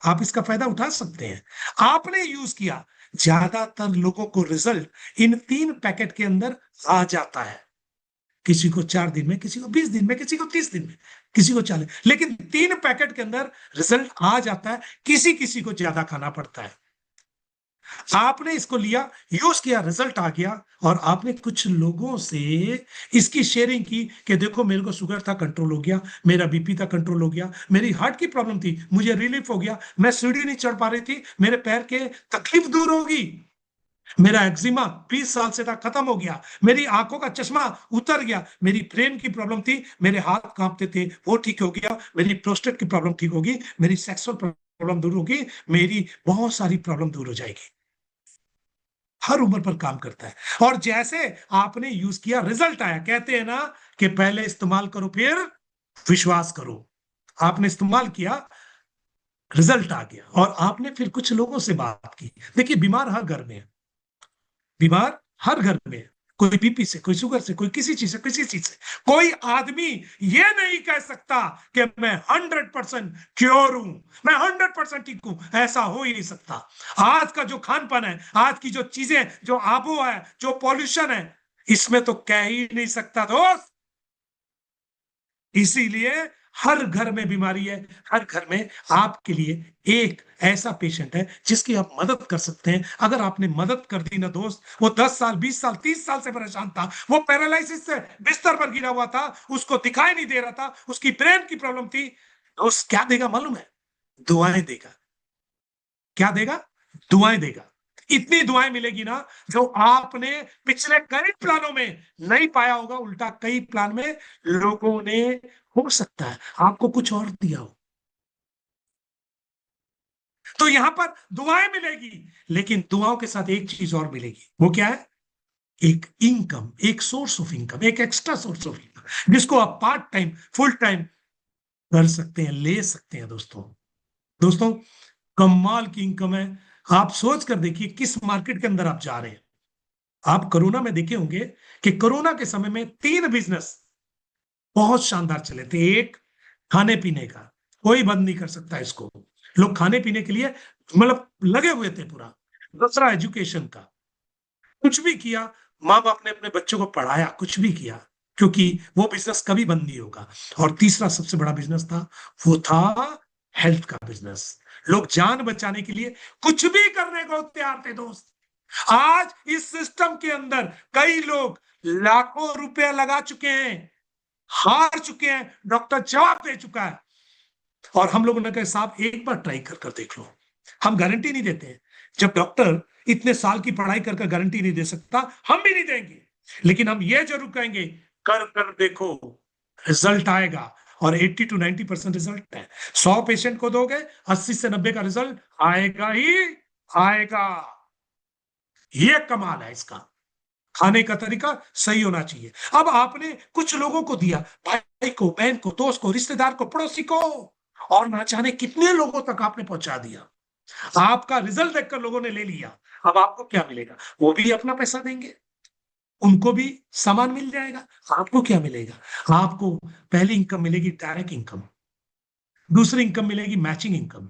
आप इसका फायदा उठा सकते हैं। आपने यूज किया, ज्यादातर लोगों को रिजल्ट इन 3 पैकेट के अंदर आ जाता है। किसी को 4 दिन में, किसी को 20 दिन में, किसी को 30 दिन में, किसी को 40, लेकिन 3 पैकेट के अंदर रिजल्ट आ जाता है। किसी किसी को ज्यादा खाना पड़ता है। आपने इसको लिया, यूज किया, रिजल्ट आ गया, और आपने कुछ लोगों से इसकी शेयरिंग की कि देखो मेरे को शुगर था, कंट्रोल हो गया, मेरा बीपी था, कंट्रोल हो गया, मेरी हार्ट की प्रॉब्लम थी, मुझे रिलीफ हो गया, मैं सीढ़ी नहीं चढ़ पा रही थी, मेरे पैर के तकलीफ दूर होगी, मेरा एक्जिमा 20 साल से था, खत्म हो गया, मेरी आंखों का चश्मा उतर गया, मेरी ब्रेन की प्रॉब्लम थी, मेरे हाथ कांपते थे, वो ठीक हो गया, मेरी प्रोस्टेट की प्रॉब्लम ठीक होगी, मेरी सेक्सुअल प्रॉब्लम दूर होगी, मेरी बहुत सारी प्रॉब्लम दूर हो जाएगी। हर उम्र पर काम करता है। और जैसे आपने यूज किया, रिजल्ट आया। कहते हैं ना कि पहले इस्तेमाल करो फिर विश्वास करो। आपने इस्तेमाल किया, रिजल्ट आ गया, और आपने फिर कुछ लोगों से बात की। देखिए, बीमार हर घर में है, बीमार हर घर में है। कोई बीपी से, कोई शुगर से, कोई किसी चीज से, किसी चीज से। कोई आदमी ये नहीं कह सकता कि मैं 100% क्योर हूं, मैं 100% ठीक हूं। ऐसा हो ही नहीं सकता। आज का जो खान पान है, आज की जो चीजें, जो आबो है, जो पॉल्यूशन है, इसमें तो कह ही नहीं सकता दोस्त। इसीलिए हर घर में बीमारी है, हर घर में आपके लिए एक ऐसा पेशेंट है जिसकी आप मदद कर सकते हैं। अगर आपने मदद कर दी ना दोस्त, वो 10 साल, 20 साल, 30 साल से परेशान था, वो पैरालिसिस से बिस्तर पर गिरा हुआ था, उसको दिखाई नहीं दे रहा था, उसकी ब्रेन की प्रॉब्लम थी, दोस्त क्या देगा मालूम है? दुआएं देगा। क्या देगा? दुआएं देगा। इतनी दुआएं मिलेगी ना जो आपने पिछले कई प्लानों में नहीं पाया होगा। उल्टा कई प्लान में लोगों ने, हो सकता है आपको कुछ और दिया हो। तो यहां पर दुआएं मिलेगी, लेकिन दुआओं के साथ एक चीज और मिलेगी। वो क्या है? एक इनकम, एक सोर्स ऑफ इनकम, एक एक्स्ट्रा सोर्स ऑफ इनकम, जिसको आप पार्ट टाइम, फुल टाइम कर सकते हैं, ले सकते हैं दोस्तों। दोस्तों कमाल की इनकम है। आप सोच कर देखिए किस मार्केट के अंदर आप जा रहे हैं। आप कोरोना में देखे होंगे कि कोरोना के समय में 3 बिजनेस बहुत शानदार चले थे। एक, खाने पीने का, कोई बंद नहीं कर सकता इसको, लोग खाने पीने के लिए मतलब लगे हुए थे पूरा। दूसरा, एजुकेशन का, कुछ भी किया, माँ बाप ने अपने बच्चों को पढ़ाया, कुछ भी किया, क्योंकि वो बिजनेस कभी बंद नहीं होगा। और तीसरा सबसे बड़ा बिजनेस था, वो था हेल्थ का बिजनेस। लोग जान बचाने के लिए कुछ भी करने को तैयार थे दोस्त। आज इस सिस्टम के अंदर कई लोग लाखों रुपए लगा चुके हैं, हार चुके हैं, डॉक्टर जवाब दे चुका है। और हम लोगों ने कहा साहब एक बार ट्राई कर कर देख लो। हम गारंटी नहीं देते हैं, जब डॉक्टर इतने साल की पढ़ाई कर कर गारंटी नहीं दे सकता, हम भी नहीं देंगे, लेकिन हम ये जरूर कहेंगे कर कर देखो, रिजल्ट आएगा। और 80 to 90% रिजल्ट है। 100 पेशेंट को दोगे, 80 से 90 का रिजल्ट आएगा ही आएगा। ये कमाल है इसका। खाने का तरीका सही होना चाहिए। अब आपने कुछ लोगों को दिया, भाई को, बहन को, दोस्त को, रिश्तेदार को, पड़ोसी को, और ना जाने कितने लोगों तक आपने पहुंचा दिया। आपका रिजल्ट देखकर लोगों ने ले लिया। अब आपको क्या मिलेगा? वो भी अपना पैसा देंगे, उनको भी सामान मिल जाएगा। आपको क्या मिलेगा? आपको पहली इनकम मिलेगी डायरेक्ट इनकम, दूसरी इनकम मिलेगी मैचिंग इनकम,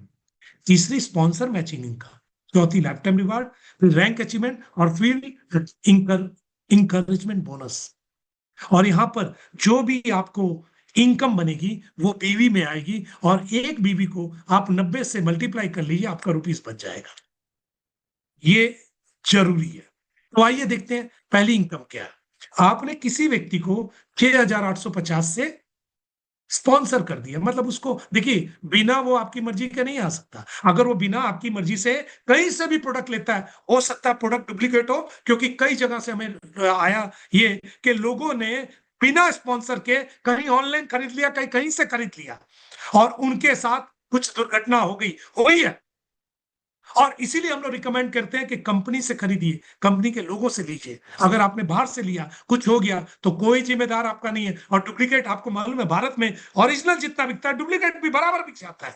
तीसरी स्पॉन्सर मैचिंग इनकम, चौथी लाइफ टाइम रिवार्ड, फिर रैंक अचीवमेंट, और फिर इंकरेजमेंट बोनस। और यहां पर जो भी आपको इनकम बनेगी वो बीवी में आएगी, और एक बीवी को आप 90 से मल्टीप्लाई कर लीजिए, आपका रुपीस बच जाएगा। ये जरूरी है। तो आइए देखते हैं पहली इनकम क्या है। आपने किसी व्यक्ति को 6,850 से स्पॉन्सर कर दिया, मतलब उसको देखिए, बिना वो आपकी मर्जी के नहीं आ सकता। अगर वो बिना आपकी मर्जी से कहीं से भी प्रोडक्ट लेता है, हो सकता है प्रोडक्ट डुप्लीकेट हो, क्योंकि कई जगह से हमें आया ये कि लोगों ने बिना स्पॉन्सर के कहीं ऑनलाइन खरीद लिया, कहीं कहीं से खरीद लिया, और उनके साथ कुछ दुर्घटना हो गई, हुई है। और इसीलिए हम लोग रिकमेंड करते हैं कि कंपनी से खरीदिए, कंपनी के लोगों से लीजिए। अगर आपने बाहर से लिया, कुछ हो गया, तो कोई जिम्मेदार आपका नहीं है। और डुप्लीकेट, आपको मालूम है भारत में ओरिजिनल जितना बिकता है, डुप्लीकेट भी बराबर बिक जाता है।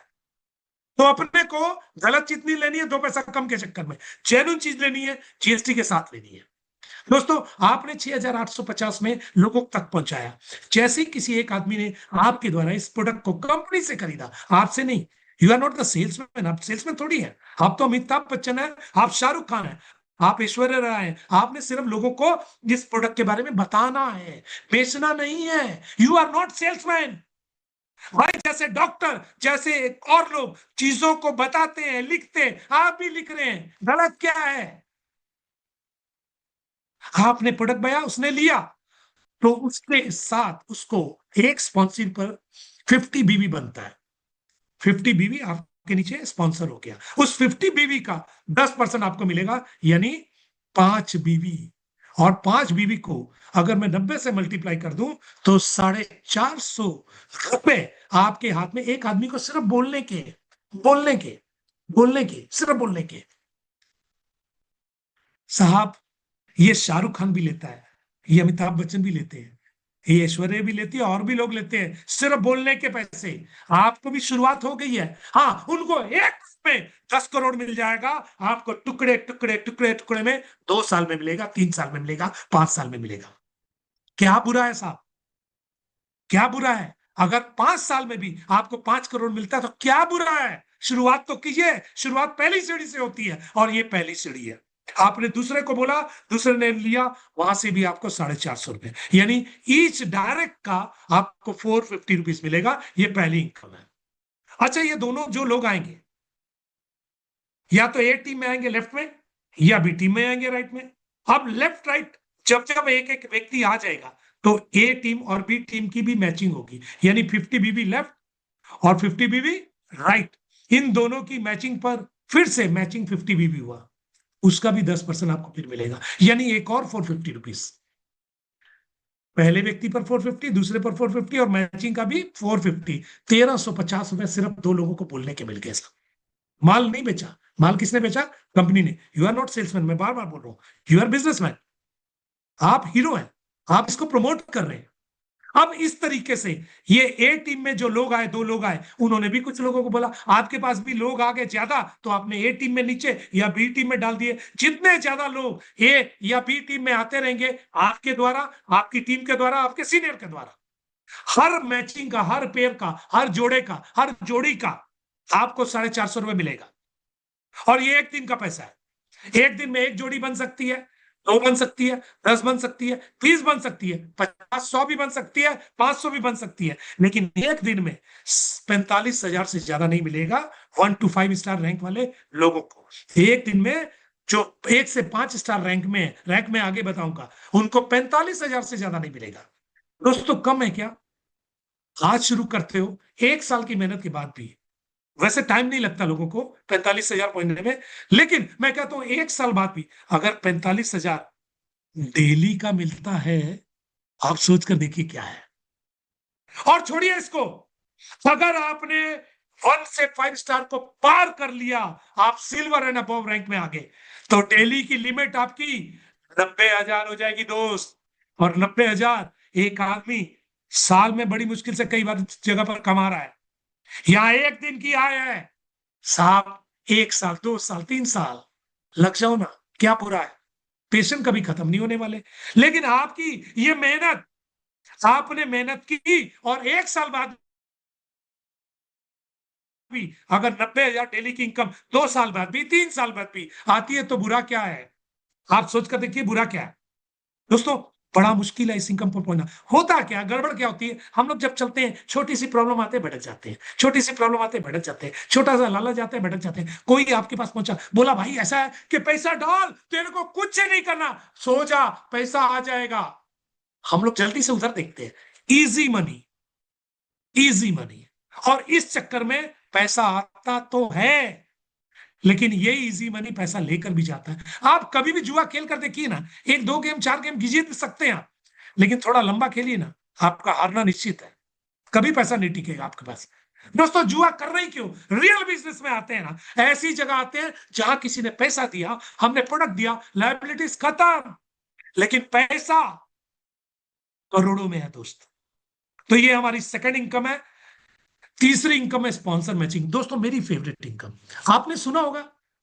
तो अपने को गलत चीज नहीं लेनी है 2 पैसा कम के चक्कर में, जेन्युइन चीज लेनी है, जीएसटी के साथ लेनी है। दोस्तों आपने 6,850 में लोगों तक पहुंचाया। जैसे ही किसी एक आदमी ने आपके द्वारा इस प्रोडक्ट को कंपनी से खरीदा, आपसे नहीं, you are not the salesman, आप सेल्समैन थोड़ी है। आप तो अमिताभ बच्चन है, आप शाहरुख खान है, आप ऐश्वर्या राय है। आपने सिर्फ लोगों को इस प्रोडक्ट के बारे में बताना है, बेचना नहीं है। You are not salesman. भाई जैसे डॉक्टर, जैसे और लोग चीजों को बताते हैं, लिखते हैं, आप भी लिख रहे हैं, गलत क्या है? आपने प्रोडक्ट बनाया, उसने लिया, तो उसके साथ उसको एक स्पॉन्सर पर 50 बीवी बनता है। 50 बीवी आपके नीचे स्पॉन्सर हो गया, उस 50 बीवी का 10% आपको मिलेगा, यानी 5 बीवी। और 5 बीवी को अगर मैं 90 से मल्टीप्लाई कर दूं तो 450 रुपए आपके हाथ में, एक आदमी को सिर्फ बोलने के, बोलने के, बोलने के, सिर्फ बोलने के। साहब ये शाहरुख खान भी लेता है, ये अमिताभ बच्चन भी लेते हैं, ये ऐश्वर्या भी लेती है, और भी लोग लेते हैं, सिर्फ बोलने के पैसे। आपको भी शुरुआत हो गई है। हाँ, उनको एक में 10 करोड़ मिल जाएगा, आपको टुकड़े टुकड़े टुकड़े टुकड़े में 2 साल में मिलेगा, 3 साल में मिलेगा, 5 साल में मिलेगा। क्या बुरा है साहब? क्या बुरा है? अगर 5 साल में भी आपको 5 करोड़ मिलता है तो क्या बुरा है? शुरुआत तो कीजिए। शुरुआत पहली सीढ़ी से होती है, और ये पहली सीढ़ी है। आपने दूसरे को बोला, दूसरे ने लिया, वहां से भी आपको 450 रुपए, यानी ईच डायरेक्ट का आपको 450 रुपीज मिलेगा। ये पहली इनकम है। अच्छा, ये दोनों जो लोग आएंगे, या तो ए टीम में आएंगे लेफ्ट में, या बी टीम में आएंगे राइट में। अब लेफ्ट राइट जब जब एक एक व्यक्ति आ जाएगा, तो ए टीम और बी टीम की भी मैचिंग होगी, यानी 50 बीबी लेफ्ट और 50 बीबी राइट, इन दोनों की मैचिंग पर फिर से मैचिंग 50 बीबी हुआ, उसका भी 10% आपको फिर मिलेगा, यानी एक और 450 रुपीज। पहले व्यक्ति पर 450, दूसरे पर 450, और मैचिंग का भी 450। 1,350 रुपए सिर्फ 2 लोगों को बोलने के मिल गए। माल नहीं बेचा, माल किसने बेचा? कंपनी ने। यू आर नॉट सेल्समैन, मैं बार बार बोल रहा हूं, यू आर बिजनेसमैन। आप हीरो हैं, आप इसको प्रमोट कर रहे हैं। अब इस तरीके से ये ए टीम में जो लोग आए, 2 लोग आए, उन्होंने भी कुछ लोगों को बोला आपके पास भी लोग आ गए ज्यादा, तो आपने ए टीम में नीचे या बी टीम में डाल दिए। जितने ज्यादा लोग ए या बी टीम में आते रहेंगे आपके द्वारा, आपकी टीम के द्वारा, आपके सीनियर के द्वारा, हर मैचिंग का, हर पेयर का, हर जोड़े का, हर जोड़ी का आपको 450 मिलेगा। और ये एक दिन का पैसा है। एक दिन में एक जोड़ी बन सकती है, 2 बन सकती है, 10 बन सकती है, 30 बन सकती है, 50, 100 भी बन सकती है, 500 भी बन सकती है, लेकिन एक दिन में 45,000 से ज्यादा नहीं मिलेगा 1 to 5 स्टार रैंक वाले लोगों को। एक दिन में जो 1 से 5 स्टार रैंक में आगे बताऊंगा, उनको 45,000 से ज्यादा नहीं मिलेगा। दोस्तों कम है क्या? आज शुरू करते हो, 1 साल की मेहनत के बाद भी, वैसे टाइम नहीं लगता लोगों को 45,000 पहुंचने में, लेकिन मैं कहता हूं 1 साल बाद भी अगर 45,000 डेली का मिलता है, आप सोच कर देखिए क्या है। और छोड़िए इसको, अगर आपने 1 से 5 स्टार को पार कर लिया, आप सिल्वर एंड अबव रैंक में आ गए, तो डेली की लिमिट आपकी 90,000 हो जाएगी दोस्त। और 90,000 एक आदमी साल में बड़ी मुश्किल से कई बार जगह पर कमा रहा है। यहां एक दिन की आय है साहब, 1 साल, 2 साल, 3 साल लग जाओ ना, क्या बुरा है? पेशेंट कभी खत्म नहीं होने वाले। लेकिन आपकी ये मेहनत, आपने मेहनत की और 1 साल बाद भी अगर 90,000 डेली की इनकम 2 साल बाद भी, 3 साल बाद भी आती है, तो बुरा क्या है? आप सोचकर देखिए बुरा क्या है। दोस्तों बड़ा मुश्किल है इस इनकम पर पहुंचना। होता क्या, गड़बड़ क्या होती है, हम लोग जब चलते हैं छोटी सी प्रॉब्लम आते भटक जाते हैं, छोटी सी प्रॉब्लम आते भटक जाते हैं, छोटा सा लालच जाते हैं भटक जाते हैं। कोई आपके पास पहुंचा, बोला भाई ऐसा है कि पैसा डाल, तेरे को कुछ नहीं करना, सो जा, पैसा आ जाएगा। हम लोग जल्दी से उधर देखते हैं, इजी मनी, इजी मनी। और इस चक्कर में पैसा आता तो है, लेकिन ये इजी मनी पैसा लेकर भी जाता है। आप कभी भी जुआ खेल कर देखिए ना, 1, 2 गेम, 4 गेम जीत सकते हैं आप, लेकिन थोड़ा लंबा खेलिए ना, आपका हारना निश्चित है। कभी पैसा नहीं टिकेगा आपके पास। दोस्तों जुआ कर रहे क्यों? रियल बिजनेस में आते हैं ना, ऐसी जगह आते हैं जहां किसी ने पैसा दिया, हमने प्रोडक्ट दिया, लायबिलिटीज खत्म, लेकिन पैसा करोड़ों में है दोस्त। तो ये हमारी सेकंड इनकम है। तीसरी इनकम है स्पॉन्सर मैचिंग। दोस्तों मेरी फेवरेट इनकम, आपने सुना होगा,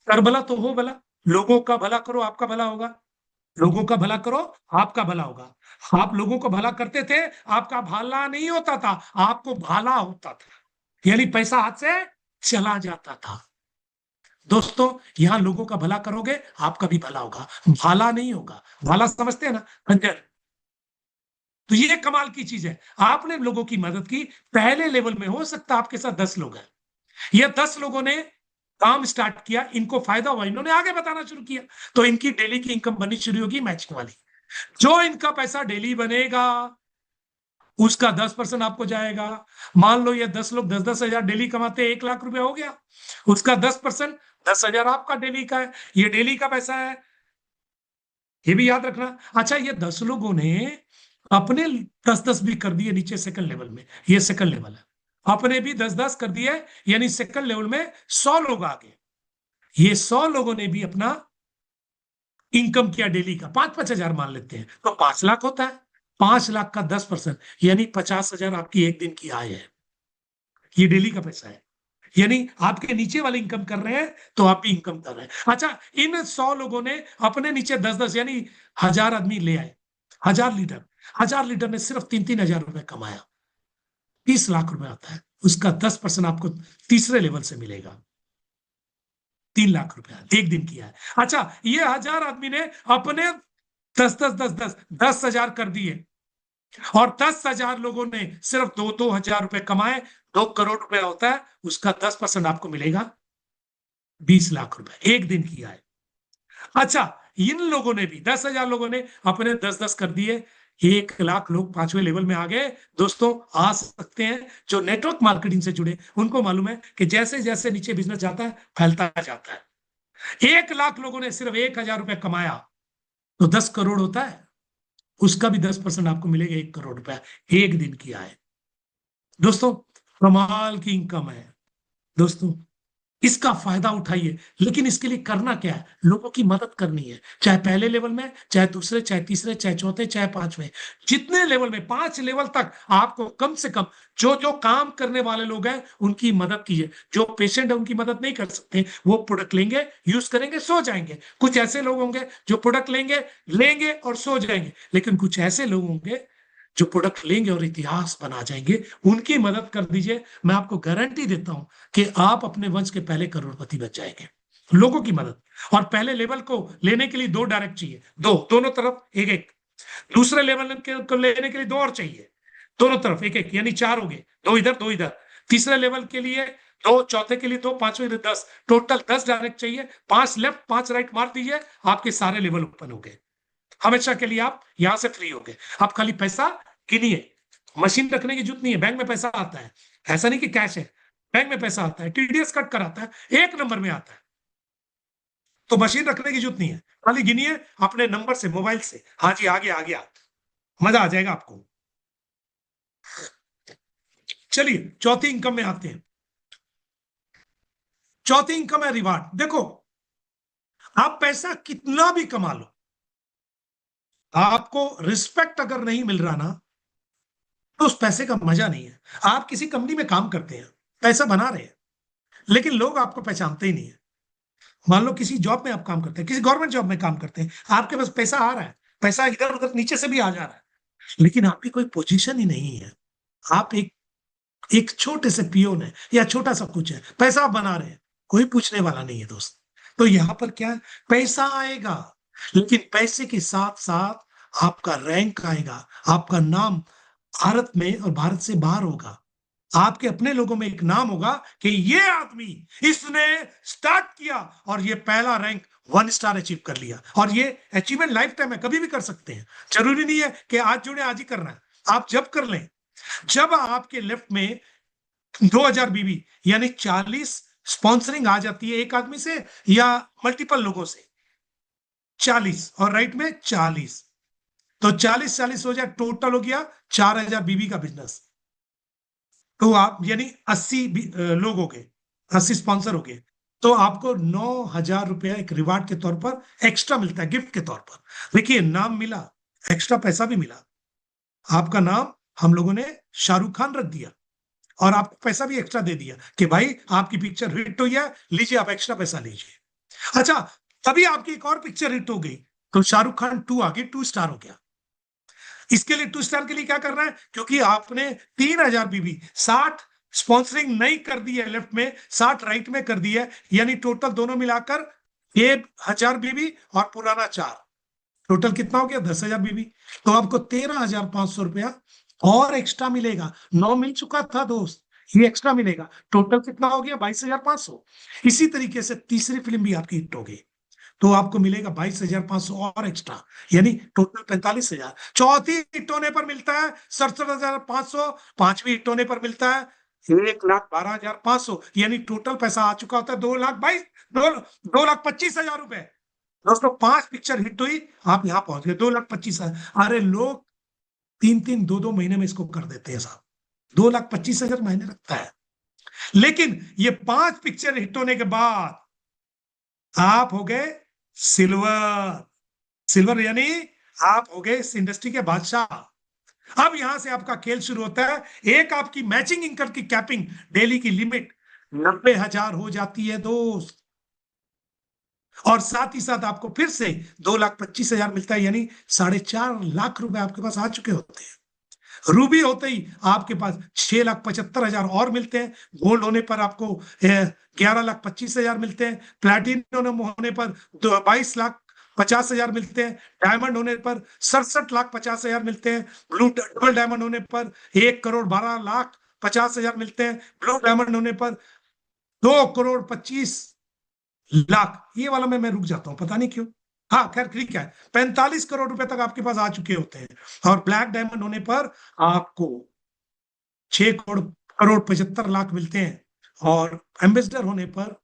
कर भला तो हो भला, लोगों का भला करो आपका भला होगा, लोगों का भला करो आपका भला होगा। आप लोगों को भला करते थे, आपका भला नहीं होता था, आपको भाला होता था, यानी पैसा हाथ से चला जाता था। दोस्तों यहां लोगों का भला करोगे आपका भी भला होगा, भाला नहीं होगा। भाला समझते हैं ना, खंजर। तो ये कमाल की चीज है, आपने लोगों की मदद की, पहले लेवल में हो सकता है आपके साथ 10 लोग हैं, ये 10 लोगों ने काम स्टार्ट किया, इनको फायदा हुआ, इन्होंने आगे बताना शुरू किया, तो इनकी डेली की इनकम बननी शुरू होगी मैचिंग वाली। जो इनका पैसा डेली बनेगा उसका 10% आपको जाएगा। मान लो ये 10 लोग 10,000 डेली कमाते हैं, 1 लाख रुपया हो गया, उसका 10% 10,000 आपका डेली का है, ये डेली का पैसा है, ये भी याद रखना। अच्छा ये 10 लोगों ने अपने 10-10 भी कर दिए नीचे सेकंड लेवल में, ये सेकंड लेवल है, अपने भी 10-10 कर दिए, यानी सेकंड लेवल में 100 लोग आ गए। ये 100 लोगों ने भी अपना इनकम किया डेली का, 5-5 हजार मान लेते हैं, तो 5 लाख होता है। 5 लाख का 10% यानी 50,000 आपकी एक दिन की आय है, ये डेली का पैसा है। यानी आपके नीचे वाले इनकम कर रहे हैं तो आप भी इनकम कर रहे हैं। अच्छा इन 100 लोगों ने अपने नीचे 10-10 यानी 1,000 आदमी ले आए, 1,000 लीटर ने सिर्फ 3-3 हजार रुपए कमाया, 30 लाख रुपए आता है, उसका 10% आपको तीसरे लेवल से मिलेगा, 3 लाख रुपया एक दिन किया है। अच्छा ये 1,000 आदमी ने अपने 10,000 कर दिए, और 10,000 लोगों ने सिर्फ 2-2 हजार रुपए कमाए, 2 करोड़ रुपया होता है, उसका 10% आपको मिलेगा 20 लाख रुपए एक दिन की आय। अच्छा इन लोगों ने भी 10,000 लोगों ने अपने 10-10 कर दिए, 1 लाख लोग 5वें लेवल में आ गए। दोस्तों आ सकते हैं जो नेटवर्क मार्केटिंग से जुड़े, उनको मालूम है कि जैसे जैसे नीचे बिजनेस जाता है फैलता जाता है। 1 लाख लोगों ने सिर्फ 1,000 रुपए कमाया, तो 10 करोड़ होता है, उसका भी 10% आपको मिलेगा, 1 करोड़ रुपया एक दिन की आय। दोस्तों कमाल की इनकम है दोस्तों, इसका फायदा उठाइए। लेकिन इसके लिए करना क्या है, लोगों की मदद करनी है, चाहे पहले लेवल में, चाहे दूसरे, चाहे तीसरे, चाहे चौथे, चाहे पांचवें, जितने लेवल में, 5 लेवल तक आपको कम से कम जो जो काम करने वाले लोग हैं उनकी मदद कीजिए। जो पेशेंट है उनकी मदद नहीं कर सकते, वो प्रोडक्ट लेंगे, यूज करेंगे, सो जाएंगे। कुछ ऐसे लोग होंगे जो प्रोडक्ट लेंगे लेंगे और सो जाएंगे, लेकिन कुछ ऐसे लोग होंगे जो प्रोडक्ट लेंगे और इतिहास बना जाएंगे। उनकी मदद कर दीजिए, मैं आपको गारंटी देता हूं कि आप अपने वंश के पहले करोड़पति बन जाएंगे। लोगों की मदद, और पहले लेवल को लेने के लिए 2 डायरेक्ट चाहिए, दोनों तरफ एक एक। दूसरे लेवल को लेने के लिए 2 और चाहिए, दोनों तरफ एक एक, यानी 4 हो गए, 2 इधर 2 इधर। तीसरे लेवल के लिए 2, चौथे के लिए 2, पांचवें 10, टोटल 10 डायरेक्ट चाहिए। 5 लेफ्ट 5 राइट मार दीजिए, आपके सारे लेवल ओपन हो गए। हमेशा के लिए आप यहां से फ्री हो गए। आप खाली पैसा गिनिए, मशीन रखने की जरूरत नहीं है। बैंक में पैसा आता है, ऐसा नहीं कि कैश है, बैंक में पैसा आता है, टीडीएस कट कराता है, 1 नंबर में आता है। तो मशीन रखने की जरूरत नहीं है, खाली गिनिए अपने नंबर से, मोबाइल से। हाँ जी, आ गया, मजा आ जाएगा आपको। चलिए चौथी इनकम में आते हैं। चौथी इनकम है रिवार्ड। देखो, आप पैसा कितना भी कमा लो, आपको रिस्पेक्ट अगर नहीं मिल रहा ना, तो उस पैसे का मजा नहीं है। आप किसी कंपनी में काम करते हैं, पैसा बना रहे हैं, लेकिन लोग आपको पहचानते ही नहीं है। मान लो किसी जॉब में आप काम करते हैं, किसी गवर्नमेंट जॉब में काम करते हैं, आपके पास पैसा आ रहा है, पैसा इधर उधर नीचे से भी आ जा रहा है, लेकिन आपकी कोई पोजीशन ही नहीं है। आप एक छोटे से पियोन है या छोटा सा कुछ है, पैसा आप बना रहे हैं, कोई पूछने वाला नहीं है दोस्त। तो यहां पर क्या है, पैसा आएगा, लेकिन पैसे के साथ साथ आपका रैंक आएगा, आपका नाम भारत में और भारत से बाहर होगा। आपके अपने लोगों में एक नाम होगा कि ये आदमी, इसने स्टार्ट किया और ये पहला रैंक 1 स्टार अचीव कर लिया। और ये अचीवमेंट लाइफ टाइम है, कभी भी कर सकते हैं। जरूरी नहीं है कि आज जुड़े आज ही करना है, आप जब कर लें। जब आपके लेफ्ट में 2000 बीबी यानी 40 स्पॉन्सरिंग आ जाती है एक आदमी से या मल्टीपल लोगों से, 40, और राइट में 40, तो 40 हो जाए, टोटल हो गया 4000 बीबी का बिजनेस। तो आप यानी 80 लोग हो गए, 80 स्पॉन्सर हो गए, तो आपको 9000 रुपया एक रिवार्ड के तौर पर एक्स्ट्रा मिलता है, गिफ्ट के तौर पर। देखिए, नाम मिला, एक्स्ट्रा पैसा भी मिला। आपका नाम हम लोगों ने शाहरुख खान रख दिया और आपको पैसा भी एक्स्ट्रा दे दिया कि भाई आपकी पिक्चर हिट हुई है, लीजिए आप एक्स्ट्रा पैसा लीजिए। अच्छा, तभी आपकी एक और पिक्चर हिट हो गई, तो शाहरुख खान 2 आ गई, 2 स्टार हो गया। इसके लिए 2 स्टार के लिए क्या करना है, क्योंकि आपने 3000 बीबी 60 स्पॉन्सरिंग नहीं कर दी है लेफ्ट में, 60 राइट में कर दी है, यानी टोटल दोनों मिलाकर 1000 बीबी और पुराना 4, टोटल कितना हो गया, 10,000 बीबी। तो आपको 13,500 रुपया और एक्स्ट्रा मिलेगा। 9 मिल चुका था दोस्त, ये एक्स्ट्रा मिलेगा, टोटल कितना हो गया, 22,500। इसी तरीके से तीसरी फिल्म भी आपकी हिट हो गई, तो आपको मिलेगा 22,500 और एक्स्ट्रा, यानी टोटल 45,000। चौथी हिट होने पर मिलता है 67,500, पांचवी हिट होने पर मिलता है 1,12,500, यानी टोटल पैसा आ चुका होता है 2,25,000 रुपए। दोस्तों, 5 पिक्चर हिट हुई, आप यहां पहुंच गए 2,25,000। अरे लोग 3-3, 2-2 महीने में इसको कर देते हैं साहब, 2,25,000 महीने लगता है। लेकिन ये 5 पिक्चर हिट होने के बाद आप हो गए सिल्वर। सिल्वर यानी आप हो गए इस इंडस्ट्री के बादशाह। अब यहां से आपका खेल शुरू होता है। एक आपकी मैचिंग इनकम की कैपिंग डेली की लिमिट 90,000 हो जाती है दोस्त, और साथ ही साथ आपको फिर से 2,25,000 मिलता है, यानी 4.5 लाख रुपए आपके पास आ चुके होते हैं। रूबी होते ही आपके पास 6,75,000 और मिलते हैं। गोल्ड होने पर आपको 11,25,000 मिलते हैं। प्लैटिनम होने पर 22,50,000 मिलते हैं। डायमंड होने पर 67,50,000 मिलते हैं। ब्लू डबल डायमंड होने पर 1,12,50,000 मिलते हैं। ब्लू डायमंड होने पर 2,25,00,000। ये वाला मैं रुक जाता हूं, पता नहीं क्यों। हाँ खैर ठीक है, 45 करोड़ रुपए तक आपके पास आ चुके होते हैं। और ब्लैक डायमंड होने पर आपको 6,75,00,000 मिलते हैं, और एम्बेसडर होने पर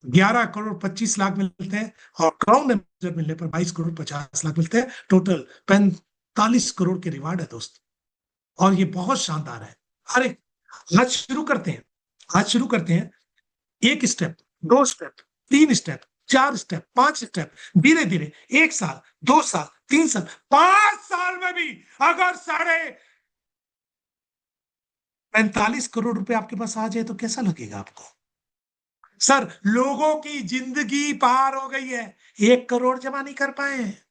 11,25,00,000 मिलते हैं, और क्राउन एम्बेसडर मिलने पर 22,50,00,000 मिलते हैं। टोटल 45 करोड़ के रिवार्ड है दोस्त, और ये बहुत शानदार है। अरे आज शुरू करते हैं, एक step 2 step, 3 step, 4 step, 5 step, धीरे धीरे 1 साल, 2 साल, 3 साल, 5 साल में भी अगर 45 करोड़ रुपए आपके पास आ जाए तो कैसा लगेगा आपको? सर, लोगों की जिंदगी पार हो गई है, 1 करोड़ जमा नहीं कर पाए हैं,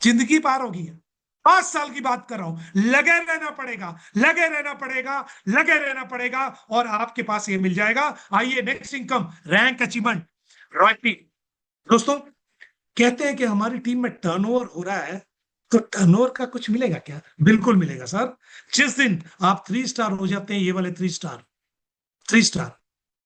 जिंदगी पार हो गई है। 5 साल की बात कर रहा हूं, लगे रहना पड़ेगा, लगे रहना पड़ेगा, लगे रहना पड़ेगा, और आपके पास ये मिल जाएगा। आइए next income, rank achievement, royalty. दोस्तों, कहते हैं कि हमारी टीम में टर्नओवर हो रहा है, तो टर्नओवर का कुछ मिलेगा क्या? बिल्कुल मिलेगा सर। जिस दिन आप 3 स्टार हो जाते हैं, ये वाले 3 स्टार, 3 स्टार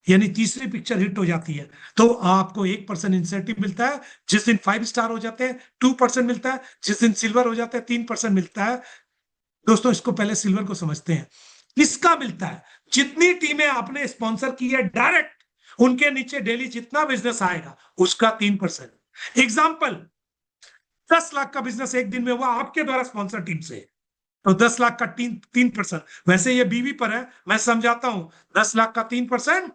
यानी तीसरी पिक्चर हिट हो जाती है, तो आपको 1% इंसेंटिव मिलता है। जिस दिन 5 स्टार हो जाते हैं 2% मिलता है। जिस दिन सिल्वर हो जाता है 3% मिलता है। दोस्तों, इसको पहले सिल्वर को समझते हैं। किसका मिलता है? जितनी टीमें आपने स्पॉन्सर की है डायरेक्ट, उनके नीचे डेली जितना बिजनेस आएगा उसका 3%। एग्जाम्पल, 10 लाख का बिजनेस एक दिन में हुआ आपके द्वारा स्पॉन्सर टीम से, तो 10 लाख का 3%। वैसे ये बीवी पर है, मैं समझाता हूं। 10 लाख का 3%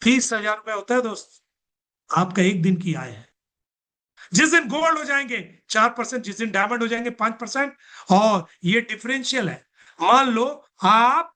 30,000 रुपए होता है दोस्त, आपका एक दिन की आय है। जिस दिन गोल्ड हो जाएंगे 4%, जिस दिन डायमंड हो जाएंगे 5%, और ये डिफरेंशियल है। मान लो आप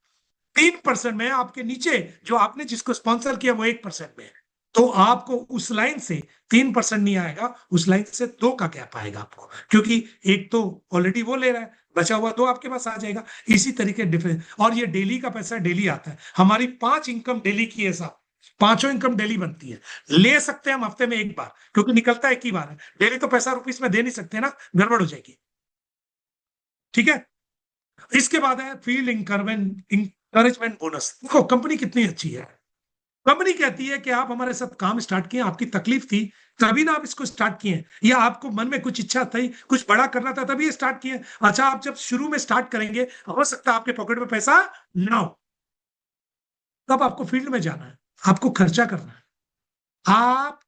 3% में, आपके नीचे जो आपने जिसको स्पॉन्सर किया वो 1% में, तो आपको उस लाइन से 3% नहीं आएगा, उस लाइन से 2 का गैप आएगा आपको, क्योंकि एक तो ऑलरेडी वो ले रहा है, बचा हुआ 2 आपके पास आ जाएगा। इसी तरीके डिफरेंस, और ये डेली का पैसा डेली आता है। हमारी 5 इनकम डेली की है साहब, 5 इनकम डेली बनती है। ले सकते हैं हम हफ्ते में एक बार, क्योंकि निकलता है एक ही बार है। डेली तो पैसा रुपीस में दे नहीं सकते ना, गड़बड़ हो जाएगी। ठीक है, इसके बाद है फील्ड इंकरेजमेंट बोनस। देखो कंपनी कितनी अच्छी है। कंपनी कहती है कि आप हमारे साथ काम स्टार्ट किए, आपकी तकलीफ थी तभी ना आप इसको स्टार्ट किए, या आपको मन में कुछ इच्छा थी, कुछ बड़ा करना था तभी स्टार्ट किए। अच्छा, आप जब शुरू में स्टार्ट करेंगे, हो सकता है आपके पॉकेट में पैसा ना हो, तब आपको फील्ड में जाना है, आपको खर्चा करना है। आप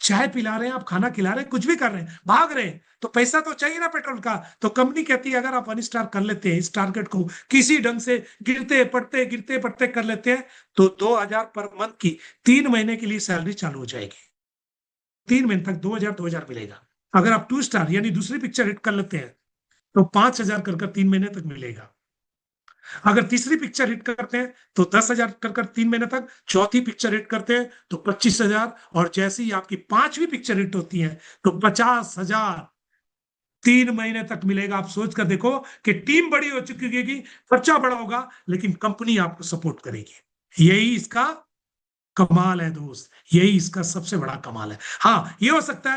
चाय पिला रहे हैं, आप खाना खिला रहे हैं, कुछ भी कर रहे हैं, भाग रहे हैं, तो पैसा तो चाहिए ना पेट्रोल का। तो कंपनी कहती है अगर आप 1 स्टार कर लेते हैं, इस टारगेट को किसी ढंग से गिरते पड़ते कर लेते हैं, तो 2,000 पर मंथ की 3 महीने के लिए सैलरी चालू हो जाएगी। 3 महीने तक 2,000 मिलेगा। अगर आप 2 स्टार यानी दूसरी पिक्चर हिट कर लेते हैं, तो 5,000 कर 3 महीने तक मिलेगा। अगर तीसरी पिक्चर हिट करते हैं तो 10,000 कर 3 महीने तक, चौथी पिक्चर हिट करते हैं तो 25,000, और जैसे ही आपकी 5वीं पिक्चर हिट होती है तो 50,000 3 महीने तक मिलेगा। आप सोच कर देखो कि टीम बड़ी हो चुकी होगी, खर्चा बड़ा होगा, लेकिन कंपनी आपको सपोर्ट करेगी। यही इसका कमाल है दोस्त, यही इसका सबसे बड़ा कमाल है। हाँ, ये हो सकता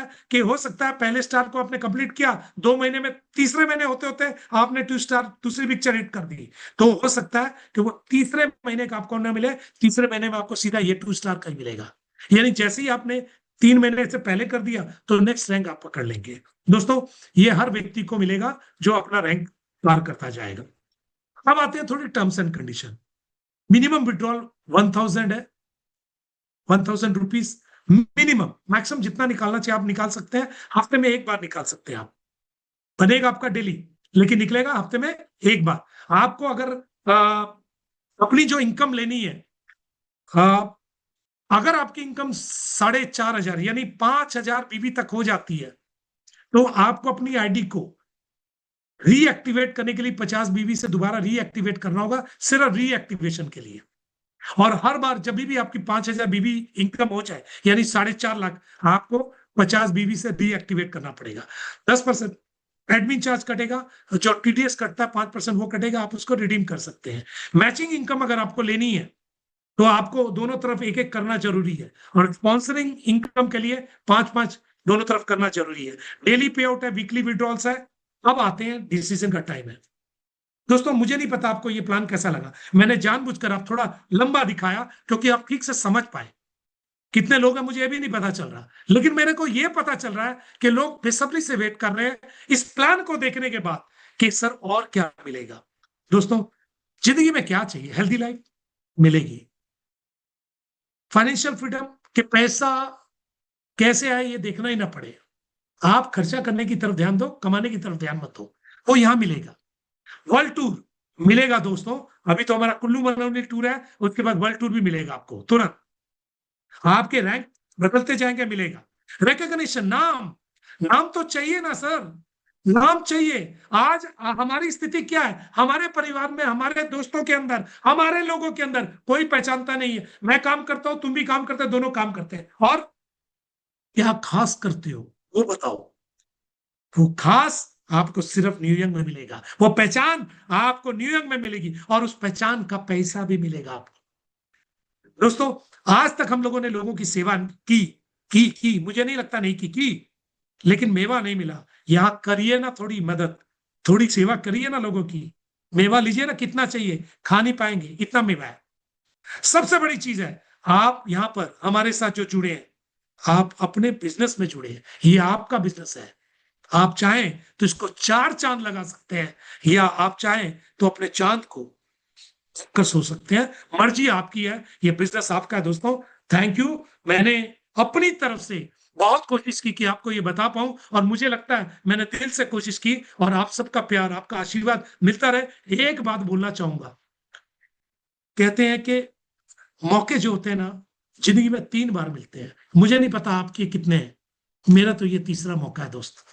है पहले स्टार को आपने कंप्लीट किया, 2 महीने में, तीसरे महीने होते होते आपने 2 स्टार दूसरी पिक्चर हिट कर दी, तो हो सकता है कि वो तीसरे महीने का आपको ना मिले, तीसरे महीने में आपको सीधा ये 2 स्टार का ही मिलेगा। यानी जैसे ही आपने 3 महीने से पहले कर दिया तो नेक्स्ट रैंक आप पकड़ लेंगे। दोस्तों, ये हर व्यक्ति को मिलेगा जो अपना रैंक पार करता जाएगा। अब आते हैं थोड़ी terms and condition. Minimum withdrawal 1,000 है, 1,000 रुपीज मिनिमम। मैक्सिमम जितना निकालना चाहिए आप निकाल सकते हैं, हफ्ते में एक बार निकाल सकते हैं आप। बनेगा आपका डेली, लेकिन निकलेगा हफ्ते में एक बार। आपको अगर अपनी जो इनकम लेनी है, अगर आपकी इनकम 4,500 यानी 5,000 बीबी तक हो जाती है, तो आपको अपनी आईडी को रीएक्टिवेट करने के लिए 50 बीबी से दोबारा रीएक्टिवेट करना होगा, सिर्फ रीएक्टिवेशन के लिए। और हर बार जब भी आपकी 5,000 बीबी इनकम हो जाए, यानी 4.5 लाख, आपको 50 बीबी से डीएक्टिवेट करना पड़ेगा। 10% एडमिन चार्ज कटेगा, जो टीडीएस कटता है 5% वो कटेगा, आप उसको रिडीम कर सकते हैं। मैचिंग इनकम अगर आपको लेनी है तो आपको दोनों तरफ एक एक करना जरूरी है, और स्पॉन्सरिंग इनकम के लिए 5-5 दोनों तरफ करना जरूरी है। डेली पे आउट है, वीकली विड्रॉल्स है। अब आते हैं डिसीजन का टाइम है। दोस्तों, मुझे नहीं पता आपको ये प्लान कैसा लगा, मैंने जानबूझकर आप थोड़ा लंबा दिखाया क्योंकि आप ठीक से समझ पाए। कितने लोग हैं मुझे ये भी नहीं पता चल रहा, लेकिन मेरे को ये पता चल रहा है कि लोग बेसब्री से वेट कर रहे हैं इस प्लान को देखने के बाद कि सर और क्या मिलेगा। दोस्तों, जिंदगी में क्या चाहिए? हेल्दी लाइफ मिलेगी, फाइनेंशियल फ्रीडम, कि पैसा कैसे आए ये देखना ही ना पड़े, आप खर्चा करने की तरफ ध्यान दो, कमाने की तरफ ध्यान मत दो, वो यहां मिलेगा। वर्ल्ड टूर मिलेगा दोस्तों, अभी तो हमारा कुल्लू मनाली टूर है, उसके बाद वर्ल्ड टूर भी मिलेगा आपको तुरंत। आपके रैंक बदलते जाएंगे, मिलेगा। रिकॉग्निशन, नाम, नाम तो चाहिए ना सर, नाम चाहिए। आज हमारी स्थिति क्या है, हमारे परिवार में, हमारे दोस्तों के अंदर, हमारे लोगों के अंदर कोई पहचानता नहीं है। मैं काम करता हूं, तुम भी काम करते हो, दोनों काम करते हैं, और क्या खास करते हो वो बताओ। वो खास आपको सिर्फ न्यूयॉर्क में मिलेगा, वो पहचान आपको न्यूयॉर्क में मिलेगी, और उस पहचान का पैसा भी मिलेगा आपको। दोस्तों, आज तक हम लोगों ने लोगों की सेवा की, मुझे नहीं लगता नहीं की, लेकिन मेवा नहीं मिला। यहां करिए ना थोड़ी मदद, थोड़ी सेवा करिए ना लोगों की, मेवा लीजिए ना, कितना चाहिए, खा नहीं पाएंगे, इतना मेवा है। सबसे बड़ी चीज है, आप यहां पर हमारे साथ जो जुड़े हैं, आप अपने बिजनेस में जुड़े हैं, ये आपका बिजनेस है। आप चाहें तो इसको 4 चांद लगा सकते हैं, या आप चाहें तो अपने चांद को कस हो सकते हैं। मर्जी आपकी है, ये बिजनेस आपका है। दोस्तों, थैंक यू। मैंने अपनी तरफ से बहुत कोशिश की कि आपको ये बता पाऊं, और मुझे लगता है मैंने दिल से कोशिश की, और आप सबका प्यार, आपका आशीर्वाद मिलता रहे। एक बात बोलना चाहूंगा, कहते हैं कि मौके जो होते हैं ना, जिंदगी में 3 बार मिलते हैं। मुझे नहीं पता आपके कितने हैं, मेरा तो ये तीसरा मौका है दोस्त,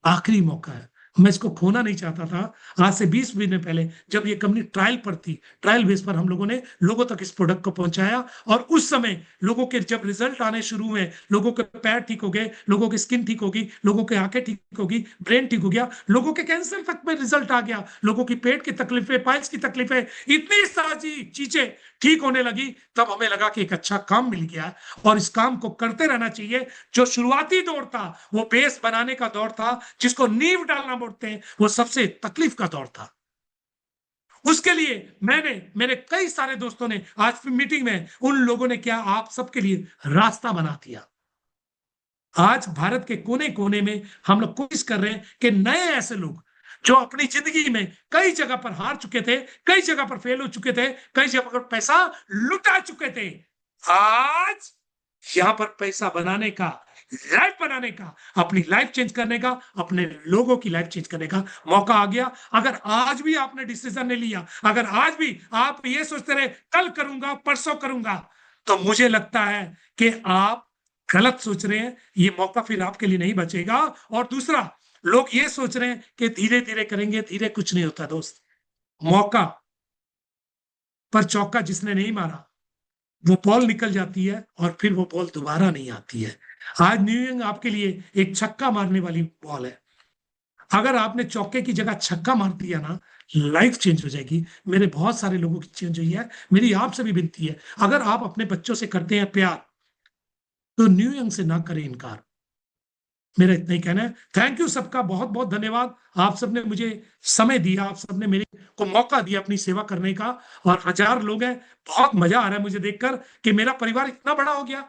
आखिरी मौका है। मैं इसको खोना नहीं चाहता था। आज से 20 महीने पहले जब ये कंपनी ट्रायल पर थी, ट्रायल बेस पर हम लोगों ने लोगों तक इस प्रोडक्ट को पहुंचाया, और उस समय लोगों के जब रिजल्ट आने शुरू हुए, लोगों के पैर ठीक हो गए, लोगों की स्किन ठीक होगी, लोगों की आंखें ठीक होगी, ब्रेन ठीक हो गया, लोगों के कैंसर तक में रिजल्ट आ गया, लोगों की पेट की तकलीफें, पाइल्स की तकलीफें, इतनी सारी चीजें ठीक होने लगी, तब हमें लगा कि एक अच्छा काम मिल गया, और इस काम को करते रहना चाहिए। जो शुरुआती दौर था वो बेस बनाने का दौर था, जिसको नींव डालना बोलते हैं, वो सबसे तकलीफ का दौर था। उसके लिए मेरे कई सारे दोस्तों ने आज मीटिंग में, उन लोगों ने क्या आप सबके लिए रास्ता बना दिया। आज भारत के कोने कोने में हम लोग कोशिश कर रहे हैं कि नए ऐसे लोग जो अपनी जिंदगी में कई जगह पर हार चुके थे, कई जगह पर फेल हो चुके थे, कई जगह पर पैसा लुटा चुके थे, आज यहां पर पैसा बनाने का, लाइफ बनाने का, अपनी लाइफ चेंज करने का, अपने लोगों की लाइफ चेंज करने का मौका आ गया। अगर आज भी आपने डिसीजन नहीं लिया, अगर आज भी आप ये सोचते रहे कल करूंगा, परसों करूंगा, तो मुझे लगता है कि आप गलत सोच रहे हैं। ये मौका फिर आपके लिए नहीं बचेगा। और दूसरा, लोग ये सोच रहे हैं कि धीरे धीरे करेंगे, धीरे कुछ नहीं होता दोस्त। मौका पर चौका जिसने नहीं मारा, वो बॉल निकल जाती है, और फिर वो बॉल दोबारा नहीं आती है। आज न्यूयॉर्क आपके लिए एक छक्का मारने वाली बॉल है। अगर आपने चौके की जगह छक्का मार दिया ना, लाइफ चेंज हो जाएगी। मेरे बहुत सारे लोगों की चेंज हुई है। मेरी आपसे भी विनती है, अगर आप अपने बच्चों से करते हैं प्यार, तो न्यूयॉर्क से ना करें इनकार। मेरा इतना ही कहना है। थैंक यू सबका, बहुत बहुत धन्यवाद। आप सबने मुझे समय दिया, आप सबने मेरे को मौका दिया अपनी सेवा करने का, और 1000 लोग हैं। बहुत मजा आ रहा है मुझे देखकर कि मेरा परिवार इतना बड़ा हो गया,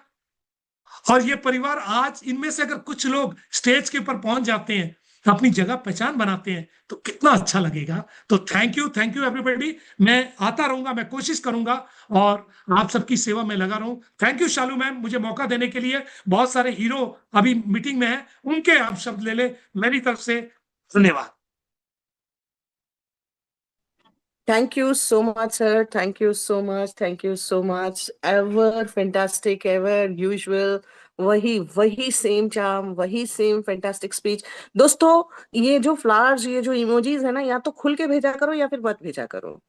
और ये परिवार आज, इनमें से अगर कुछ लोग स्टेज के ऊपर पहुंच जाते हैं, अपनी जगह पहचान बनाते हैं, तो कितना अच्छा लगेगा। तो थैंक यू एवरीबॉडी। मैं आता रहूंगा, मैं कोशिश करूंगा, और आप सबकी सेवा में लगा रहूं। थैंक यू शालू मैम, मुझे मौका देने के लिए। बहुत सारे हीरो अभी मीटिंग में हैं, उनके आप शब्द ले ले। मेरी तरफ से धन्यवाद। Thank you so much, sir. Thank you so much. Thank you so much. Ever fantastic, ever usual. वही वही सेम चार्म, वही सेम फैंटास्टिक स्पीच। दोस्तों, ये जो फ्लावर्स, ये जो इमोजीज है ना, या तो खुल के भेजा करो या फिर मत भेजा करो,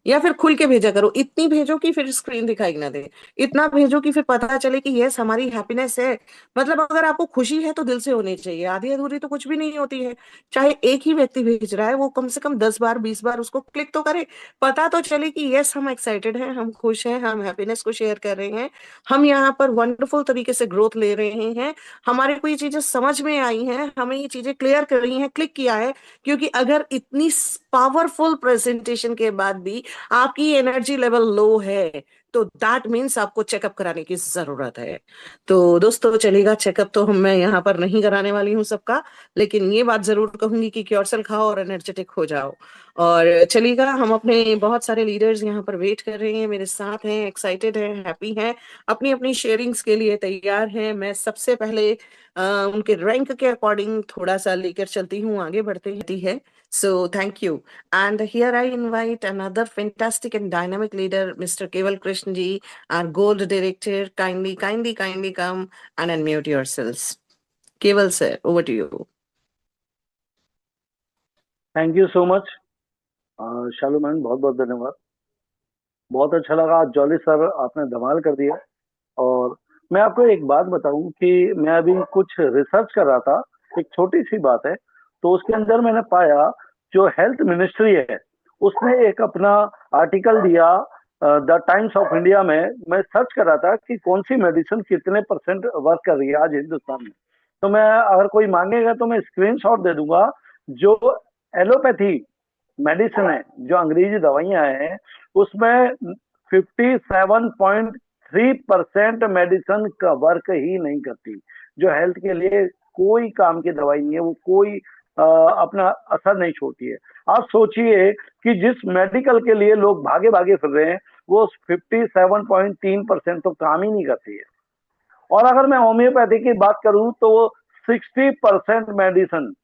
या फिर खुल के भेजा करो। इतनी भेजो कि फिर स्क्रीन दिखाई ना दे, इतना भेजो कि फिर पता चले कि यस हमारी हैप्पीनेस है। मतलब अगर आपको खुशी है तो दिल से होनी चाहिए, आधी अधूरी तो कुछ भी नहीं होती है। चाहे एक ही व्यक्ति भेज रहा है, वो कम से कम 10 बार 20 बार उसको क्लिक तो करे, पता तो चले कि यस हम एक्साइटेड हैं, हम खुश हैं, हम हैप्पीनेस को शेयर कर रहे हैं, हम यहाँ पर वंडरफुल तरीके से ग्रोथ ले रहे हैं, हमारे को ये चीजें समझ में आई हैं, हमें ये चीजें क्लियर कर रही हैं, क्लिक किया है। क्योंकि अगर इतनी पावरफुल प्रेजेंटेशन के बाद भी आपकी एनर्जी लेवल लो है, तो दैट मीन्स आपको चेकअप कराने की जरूरत है। तो दोस्तों चलेगा, चेकअप तो मैं यहाँ पर नहीं कराने वाली हूँ सबका, लेकिन ये बात जरूर कहूंगी कि क्योरसेल खाओ और एनर्जेटिक हो जाओ। और चलिएगा, हम अपने बहुत सारे लीडर्स यहाँ पर वेट कर रहे हैं, मेरे साथ हैं, एक्साइटेड हैं, हैप्पी हैं, अपनी अपनी शेयरिंग्स के लिए तैयार हैं। मैं सबसे पहले उनके रैंक के अकॉर्डिंग थोड़ा सा लेकर चलती हूँ, आगे बढ़ती रहती है. So thank you. And here I invite another fantastic and dynamic leader, Mr. Keval Krishna ji, our gold director. Kindly come and unmute yourselves. Keval sir, over to you. Thank you so much Shalu ma'am, बहुत बहुत धन्यवाद. बहुत अच्छा लगा आज jolly sir, आपने धमाल कर दिया. और मैं आपको एक बात बताऊं कि मैं अभी कुछ रिसर्च कर रहा था, एक छोटी सी बात है, तो उसके अंदर मैंने पाया जो हेल्थ मिनिस्ट्री है उसने एक अपना आर्टिकल दिया द टाइम्स ऑफ इंडिया में. मैं सर्च कर रहा था कि कौन सी मेडिसिन कितने % वर्क कर रही है आज हिंदुस्तान में. तो मैं, अगर कोई मांगेगा तो मैं स्क्रीनशॉट दे दूंगा. जो एलोपैथी मेडिसिन है, जो अंग्रेजी दवाइयां हैं, उसमें 57.3% मेडिसिन का वर्क ही नहीं करती, जो हेल्थ के लिए कोई काम की दवाई नहीं है, वो कोई अपना असर नहीं छोड़ती है. आप सोचिए कि जिस मेडिकल के लिए लोग भागे भागे फिर रहे हैं, वो 57.3% तो काम ही नहीं करती है. और अगर मैं होम्योपैथी की बात करूं तो वो 60% मेडिसिन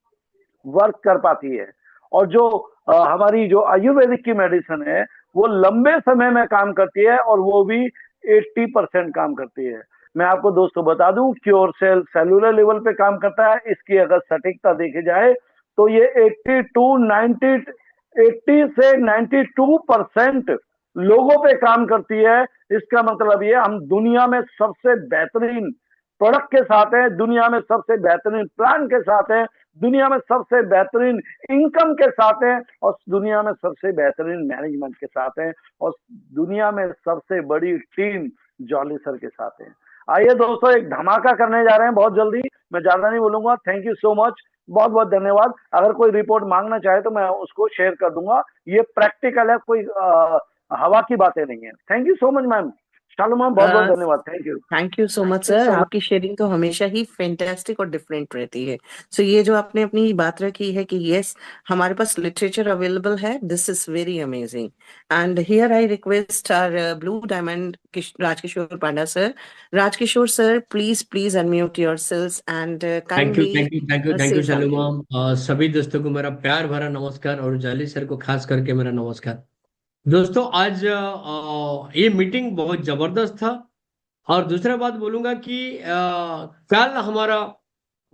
वर्क कर पाती है. और जो हमारी जो आयुर्वेदिक की मेडिसिन है वो लंबे समय में काम करती है, और वो भी 80% काम करती है. मैं आपको दोस्तों बता दूं, क्योर सेल सेलुलर लेवल पे काम करता है. इसकी अगर सटीकता देखी जाए तो ये 80 से 92% लोगों पे काम करती है. इसका मतलब ये, हम दुनिया में सबसे बेहतरीन प्रोडक्ट के साथ हैं, दुनिया में सबसे बेहतरीन प्लान के साथ हैं, दुनिया में सबसे बेहतरीन इनकम के साथ हैं, और दुनिया में सबसे बेहतरीन मैनेजमेंट के साथ हैं, और दुनिया में सबसे बड़ी टीम जॉली सर के साथ हैं. आइए दोस्तों, एक धमाका करने जा रहे हैं बहुत जल्दी. मैं ज्यादा नहीं बोलूंगा. थैंक यू सो मच, बहुत बहुत धन्यवाद. अगर कोई रिपोर्ट मांगना चाहे तो मैं उसको शेयर कर दूंगा. ये प्रैक्टिकल है, कोई हवा की बातें नहीं है. Thank you so much ma'am. Shalu ma'am, बहुत बहुत धन्यवाद. Thank you so much sir. आपकी शेयरिंग तो हमेशा ही फैंटास्टिक और डिफरेंट रहती है. सो ये जो आपने अपनी बात रखी है कि यस, हमारे पास लिटरेचर अवेलेबल है, this is very amazing. And here I request our blue diamond Rajkishore Panda sir. Rajkishore sir, please unmute yourselves and thank you, kindly thank you, thank you, thank से यू शालू समथिंग. मैम. सभी दोस्तों को मेरा प्यार भरा नमस्कार, और जाली सर को खास करके मेरा नमस्कार. दोस्तों, आज ये मीटिंग बहुत जबरदस्त था. और दूसरा बात बोलूंगा कि कल हमारा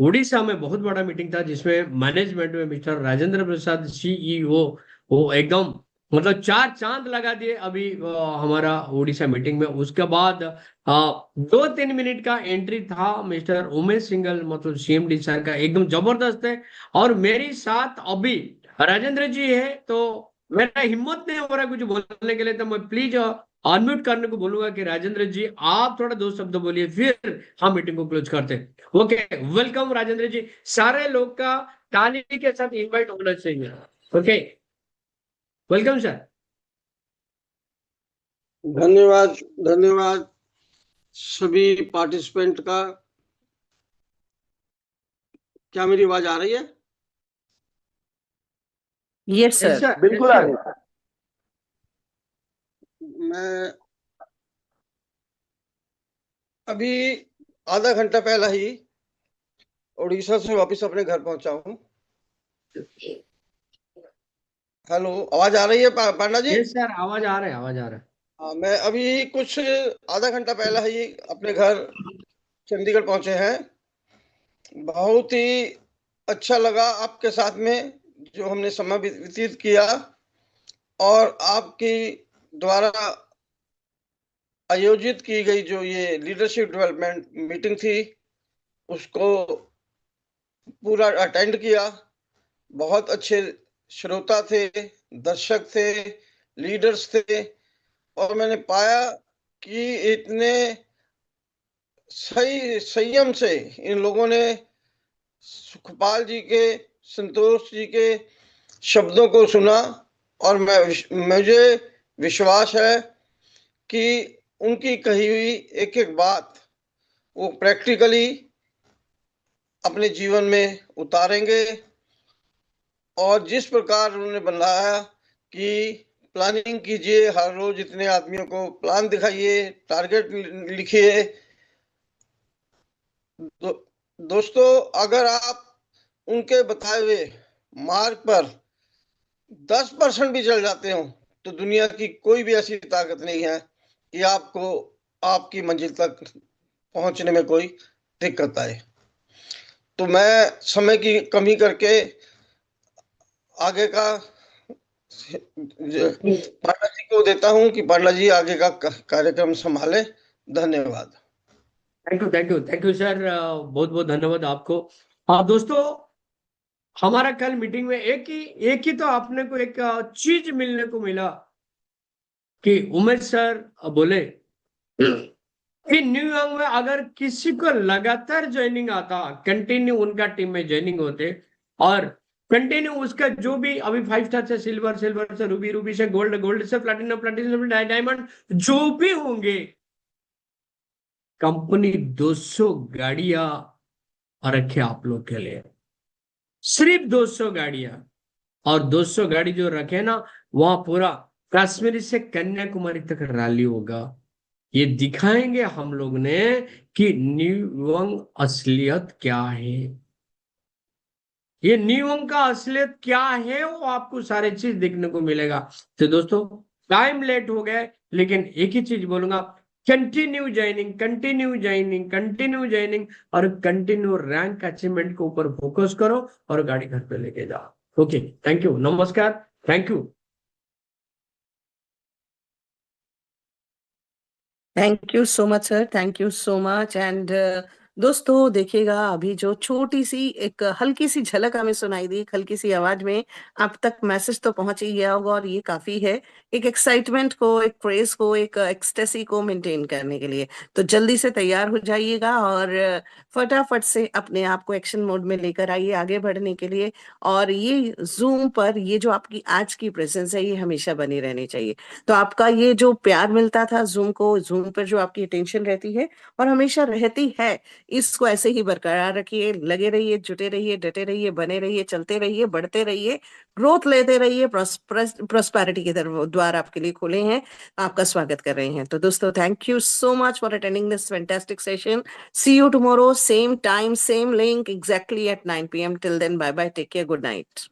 उड़ीसा में बहुत बड़ा मीटिंग था, जिसमें मैनेजमेंट में मिस्टर राजेंद्र प्रसाद CEO, वो एकदम मतलब चार चांद लगा दिए अभी हमारा उड़ीसा मीटिंग में. उसके बाद 2-3 मिनट का एंट्री था मिस्टर उमेश सिंघल, मतलब CMD सर का, एकदम जबरदस्त है. और मेरे साथ अभी राजेंद्र जी है, तो मेरा हिम्मत नहीं हो रहा कुछ बोलने के लिए, तो मैं प्लीज अनम्यूट करने को बोलूंगा कि राजेंद्र जी आप थोड़ा दो शब्द बोलिए, फिर हम मीटिंग को क्लोज करते हैं. ओके, वेलकम राजेंद्र जी. सारे लोग का ताली के साथ इनवाइट होना चाहिए. Okay, welcome sir. धन्यवाद, धन्यवाद सभी पार्टिसिपेंट का. क्या मेरी आवाज आ रही है? यस सर, बिल्कुल आ रही है. मैं अभी आधा घंटा पहला ही उड़ीसा से वापस अपने घर पहुंचा हूँ. हेलो, आवाज आ रही है पांडा जी? यस सर, आवाज आ रहा है, आवाज आ रहा है. हाँ, मैं अभी कुछ आधा घंटा पहला ही अपने घर चंडीगढ़ पहुंचे हैं. बहुत ही अच्छा लगा आपके साथ में जो हमने समय व्यतीत किया, और आपकी द्वारा आयोजित की गई जो ये लीडरशिप डेवलपमेंट मीटिंग थी, उसको पूरा अटेंड किया. बहुत अच्छे श्रोता थे, दर्शक थे, लीडर्स थे, और मैंने पाया कि इतने सही संयम से इन लोगों ने सुखपाल जी के, संतोष जी के शब्दों को सुना. और मुझे विश्वास है कि उनकी कही हुई एक एक बात वो प्रैक्टिकली अपने जीवन में उतारेंगे. और जिस प्रकार उन्होंने बनाया कि प्लानिंग कीजिए, हर रोज इतने आदमियों को प्लान दिखाइए, टारगेट लिखिए, दोस्तों, अगर आप उनके बताए हुए मार्ग पर 10% भी चल जाते हो तो दुनिया की कोई भी ऐसी ताकत नहीं है कि आपको आपकी मंजिल तक पहुंचने में कोई दिक्कत आए। तो मैं समय की कमी करके आगे का पांडा जी को देता हूं कि पांडा जी आगे का कार्यक्रम संभाले। धन्यवाद। थैंक यू सर, बहुत बहुत धन्यवाद आपको। हाँ दोस्तों, हमारा कल मीटिंग में एक ही तो आपने को एक चीज मिलने को मिला कि उमेश सर बोले कि न्यूयॉर्क में अगर किसी को लगातार ज्वाइनिंग आता, कंटिन्यू उनका टीम में ज्वाइनिंग होते और कंटिन्यू उसका जो भी अभी 5 स्टार से सिल्वर, सिल्वर से रूबी, रूबी से गोल्ड, गोल्ड से प्लैटिनम, प्लैटिनम से डायमंड जो भी होंगे, कंपनी 200 गाड़ियां रखे आप लोग के लिए, सिर्फ 200 गाड़ियां। और 200 गाड़ी जो रखे ना, वहां पूरा कश्मीर से कन्याकुमारी तक रैली होगा। ये दिखाएंगे हम लोग ने कि न्यूयॉर्क असलियत क्या है। ये न्यूयॉर्क का असलियत क्या है वो आपको सारे चीज देखने को मिलेगा। तो दोस्तों, टाइम लेट हो गया, लेकिन एक ही चीज बोलूंगा, continue joining, continue joining, continue joining और कंटिन्यू रैंक अचीवमेंट के ऊपर फोकस करो और गाड़ी घर पे लेके जाओ। ओके, थैंक यू, नमस्कार, thank you. Thank you so much sir, thank you so much. And दोस्तों देखिएगा, अभी जो छोटी सी एक हल्की सी झलक हमें सुनाई दी, एक हल्की सी आवाज में, आप तक मैसेज तो पहुंच ही गया होगा और ये काफी है एक एक्साइटमेंट को, एक क्रेज को, एक एक्सटेसी को मेंटेन करने के लिए। तो जल्दी से तैयार हो जाइएगा और फटाफट से अपने आप को एक्शन मोड में लेकर आइए आगे बढ़ने के लिए। और ये जूम पर ये जो आपकी आज की प्रेजेंस है, ये हमेशा बनी रहनी चाहिए। तो आपका ये जो प्यार मिलता था जूम को, जूम पर जो आपकी अटेंशन रहती है और हमेशा रहती है, इसको ऐसे ही बरकरार रखिए। लगे रहिए, जुटे रहिए, डटे रहिए, बने रहिए, चलते रहिए, बढ़ते रहिए, ग्रोथ लेते रहिए। प्रॉस्पेरिटी के द्वार आपके लिए खुले हैं, आपका स्वागत कर रहे हैं। तो दोस्तों, thank you so much for attending this fantastic session. See you tomorrow, same time, same link, exactly at 9 PM। Till then, bye bye, take care, good night.